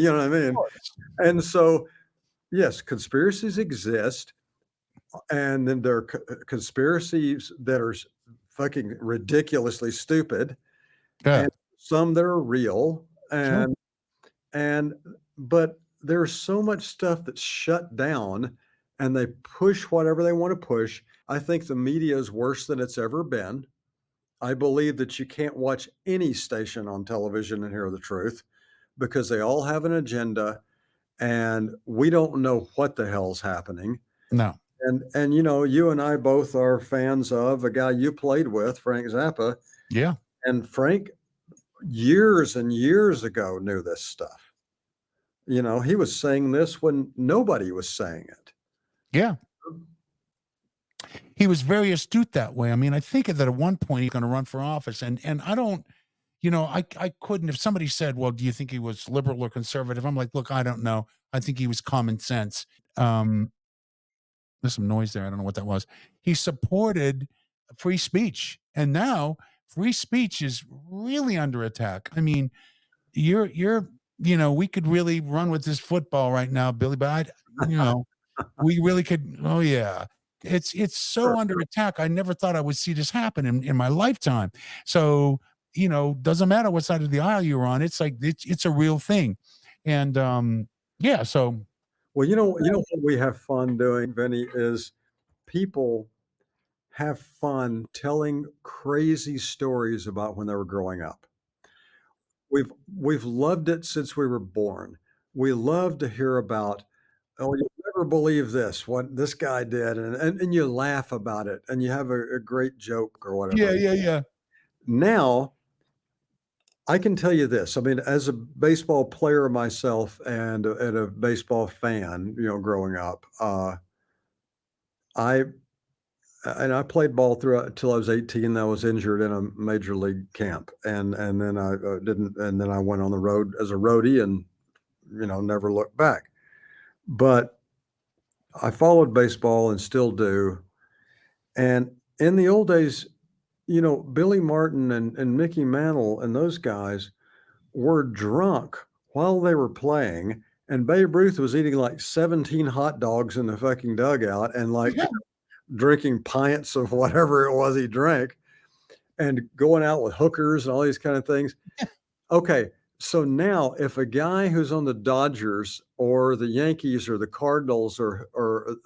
know what I mean? course. And so, yes, conspiracies exist, and then there are conspiracies that are fucking ridiculously stupid, Yeah. and some that are real, Sure. and but there's so much stuff that's shut down, and they push whatever they want to push. I think the media is worse than it's ever been. I believe that you can't watch any station on television and hear the truth because they all have an agenda, and we don't know what the hell's happening. No. And you and I both are fans of a guy you played with, Frank Zappa, Yeah. and Frank years and years ago knew this stuff. He was saying this when nobody was saying it. Yeah. He was very astute that way. I mean, I think that at one point he's going to run for office, and I don't, I couldn't. If somebody said, "Well, do you think he was liberal or conservative?" I'm like, look, I don't know. I think he was common sense. Um, there's some noise there. I don't know what that was. He supported free speech, and now free speech is really under attack. I mean, you're we could really run with this football right now, Billy, but we really could. Oh yeah. It's so Sure. under attack. I never thought I would see this happen in my lifetime. So, doesn't matter what side of the aisle you're on. It's like it's a real thing. And yeah, so Well, what we have fun doing, Vinny, is people have fun telling crazy stories about when they were growing up. We've loved it since we were born. We love to hear about, "Oh, you'll never believe this, what this guy did," and you laugh about it, and you have a great joke or yeah, whatever. yeah, yeah. Now, I can tell you this, I mean, as a baseball player myself and a baseball fan, growing up, I I played ball throughout till I was 18. I was injured in a major league camp, and then I, didn't and then I went on the road as a roadie and, never looked back. But I followed baseball and still do, and in the old days, Billy Martin and Mickey Mantle and those guys were drunk while they were playing, and Babe Ruth was eating, like, 17 hot dogs in the fucking dugout and, like, Yeah. drinking pints of whatever it was he drank. and going out with hookers and all these kind of things. Okay, so now if a guy who's on the Dodgers or the Yankees or the Cardinals or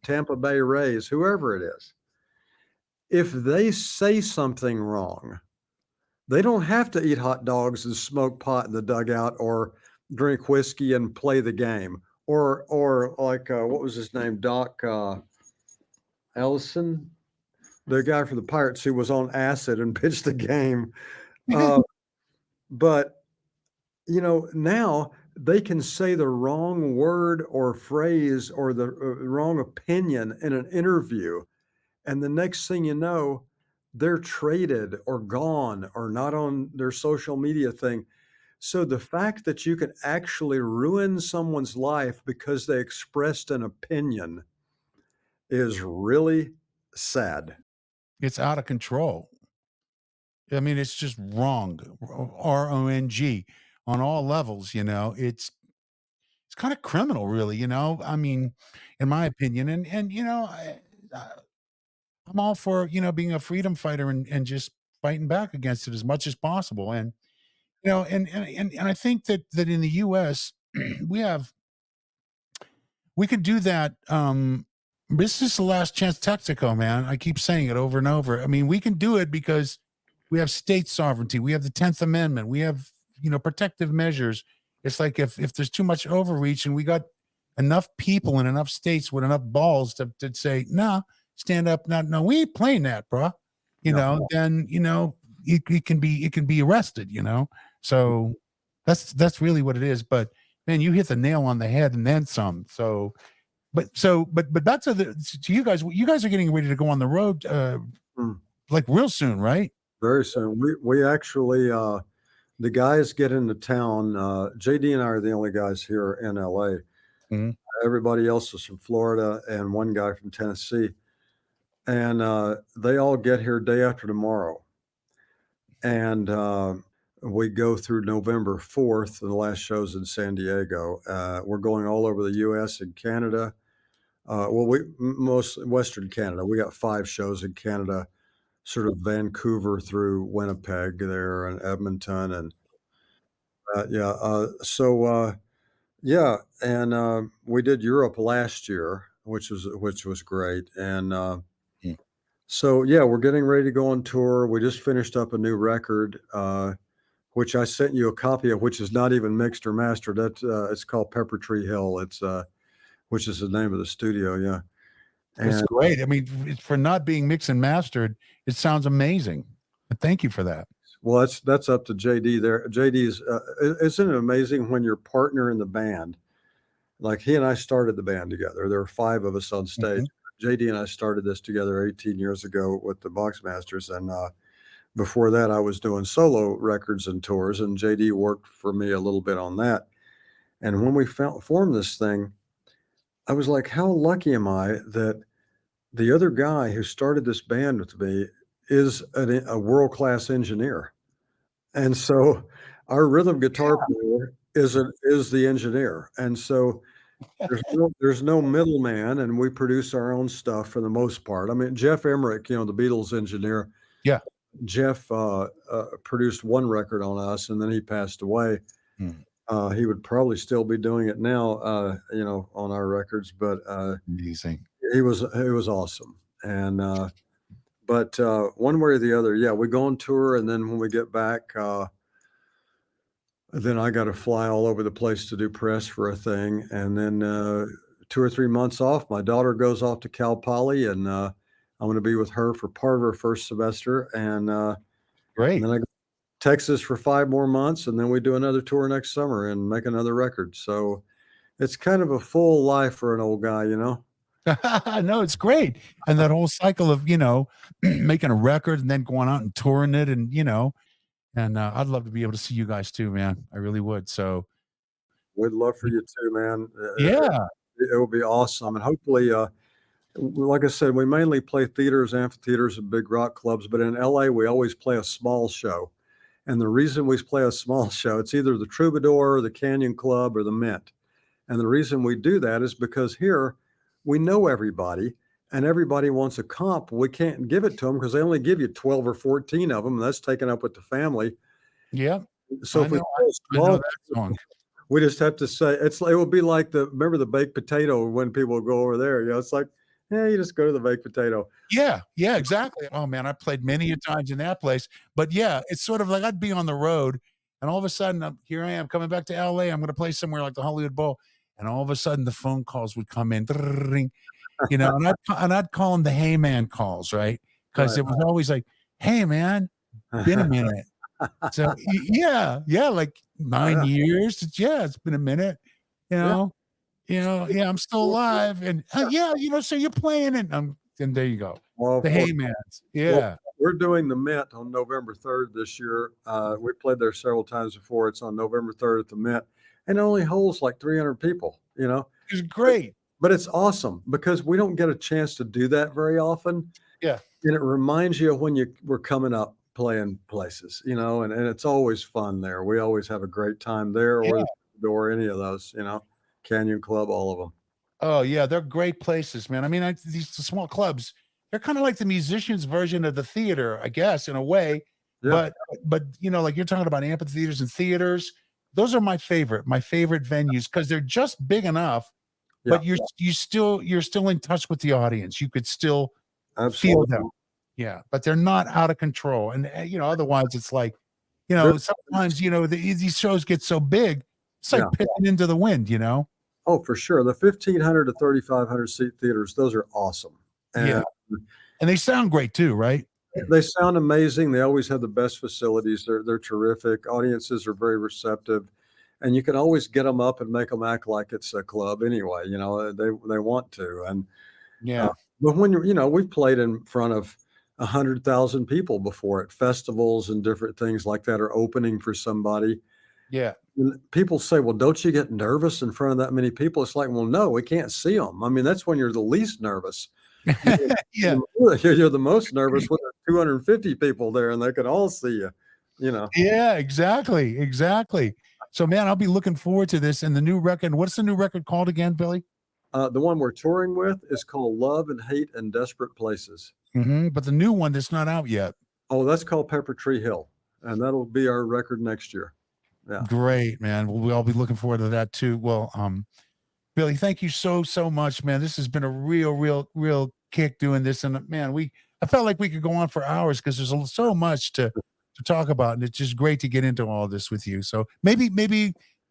Tampa Bay Rays, whoever it is, if they say something wrong, they don't have to eat hot dogs and smoke pot in the dugout or drink whiskey and play the game. Or like what was his name? Doc Ellison, the guy for the Pirates who was on acid and pitched the game. Uh, but now they can say the wrong word or phrase or the wrong opinion in an interview, and the next thing you know, they're traded or gone or not on their social media thing. So the fact that you can actually ruin someone's life because they expressed an opinion is really sad. It's out of control. I mean, it's just wrong. Wrong on all levels. It's kind of criminal, really. I mean, in my opinion, and I'm all for being a freedom fighter and just fighting back against it as much as possible. And and I think that in the U.S. we have we could do that. This is the last chance Texaco, man. I keep saying it over and over. I mean, we can do it because we have state sovereignty. We have the 10th Amendment. We have, protective measures. It's like if there's too much overreach and we got enough people in enough states with enough balls to say, nah, stand up. No, we ain't playing that, bro. Yeah. Then, it can be arrested. So that's really what it is. But man, you hit the nail on the head and then some. But back to you guys. You guys are getting ready to go on the road, Mm. like real soon, right? Very soon. We actually the guys get into town. JD and I are the only guys here in LA. Mhm. Everybody else is from Florida and one guy from Tennessee. And they all get here day after tomorrow. And we go through November 4th. The last show's in San Diego. We're going all over the US and Canada. Most Western Canada. We got 5 shows in Canada, sort of Vancouver through Winnipeg there and Edmonton and yeah. Yeah, and we did Europe last year, which was great. And Mm. so yeah, we're getting ready to go on tour. We just finished up a new record, which I sent you a copy of, which is not even mixed or mastered. It's called Pepper Tree Hill. It's which is the name of the studio. Yeah, That's and great. I mean, for not being mixed and mastered, it sounds amazing. And thank you for that. well, that's up to JD there. JD's isn't it amazing when your partner in the band, like he and I started the band together. There were 5 of us on stage. Mhm. JD and I started this together 18 years ago with the Boxmasters, and before that, I was doing solo records and tours, and JD worked for me a little bit on that. And when we formed this thing, I was like, "How lucky am I that the other guy who started this band with me is a world class engineer?" And so our rhythm guitar player is the engineer, and so there's no middleman, and we produce our own stuff for the most part. I mean, Jeff Emmerich, the Beatles engineer, Yeah. Jeff produced one record on us, and then he passed away. Mm. He would probably still be doing it now, on our records, but Amazing. he was awesome. And but one way or the other, yeah, we go on tour, and then when we get back, then I got to fly all over the place to do press for a thing, and then 2 or 3 months off. My daughter goes off to Cal Poly, and I'm going to be with her for part of her first semester, and Great. then I go to Texas for 5 more months, and then we do another tour next summer and make another record. So it's kind of a full life for an old guy, you know. No, it's great. And that whole cycle of, making a record and then going out and touring it and I'd love to be able to see you guys too, man. I really would. So, We'd love for you too, man. yeah, It would be awesome, and hopefully, like I said, we mainly play theaters, amphitheaters, and big rock clubs. But in LA, we always play a small show. And the reason we play a small show, it's either the Troubadour, the Canyon Club, or the Mint. And the reason we do that is because here we know everybody. and everybody wants a comp. We can't give it to them because they only give you 12 or 14 of them, and that's taken up with the family. Yep. So I if we know play a I know small, that song. we just have to say it would be like the remember the baked potato when people go over there, it's like, "Yeah, you just go to the baked potato." Yeah, yeah, exactly. Oh, man, I played many a times in that place, but yeah, it's sort of like I'd be on the road, and all of a sudden, here I am coming back to LA, I'm gonna play somewhere like the Hollywood Bowl, and all of a sudden, the phone calls would come in, and I'd call them the "Hey man" calls, right? Because Right. it was always like, "Hey man, been a minute." So, yeah, yeah, like 9 Yeah, years, it's been a minute, you yeah. know? Yeah, I'm still alive, and, yeah, so you're playing and there you go. Well, The of course. Haymans. Well, Yeah. we're doing the Mint on November 3rd this year. We played there several times before. It's on November 3rd at the Mint, and it only holds like 300 people. It's But great. but it's awesome because we don't get a chance to do that very often, Yeah. and it reminds you of when you were coming up playing places, and it's always fun there. We always have a great time there Yeah. or any of those, Canyon Club, all of them. Oh, yeah, they're great places, man. I mean, these small clubs, they're kinda like the musicians' version of the theater, I guess, in a way, Yeah, but, like you're talking about amphitheaters and theaters, those are my favorite venues because 'cause they're just big enough, yeah, but you're still in touch with the audience. You could still feel them. absolutely. Yeah, but they're not out of control, and, otherwise it's like, There sometimes, these shows get so big, it's yeah. like pissing into the wind? Oh, for sure. The 1,500 to 3,500 seat theaters, those are awesome, Yeah, and and they sound great too, right? they sound amazing. They always have the best facilities. They're terrific. Audiences are very receptive, and you can always get them up and make them act like it's a club anyway, they want to, and, uh, Yeah, but when we've played in front of 100,000 people before at festivals and different things like that or opening for somebody. yeah. And people say, "Well, don't you get nervous in front of that many people?" It's like, "Well, no, we can't see them." I mean, that's when you're the least nervous. You're Yeah, you're the most nervous when there's 250 people there and they can all see you, you know? yeah, exactly, exactly. So, man, I'll be looking forward to this and the new record. What's the new record called again, Billy? The one we're touring with is called Love and Hate in Desperate Places. But the new one that's not out yet. Oh, that's called Pepper Tree Hill, and that'll be our record next year. Yeah, Great, man. We'll all be looking forward to that too. Well, Billy, thank you so, so much, man. This has been a real kick doing this. And man, I felt like we could go on for hours because there's so much to talk about. And it's just great to get into all this with you. So maybe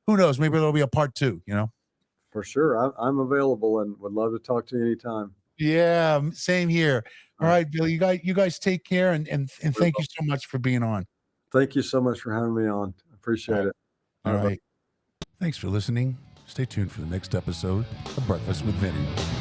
who knows? Maybe there'll be a part two? for sure. I'm available and would love to talk to you anytime. Yeah, same here. All All right. right, Billy, you guys take care and thank you so much for being on. Thank you so much for having me on. All Appreciate right. it. All All right. right. Thanks for listening. Stay tuned for the next episode of Breakfast with Vinny.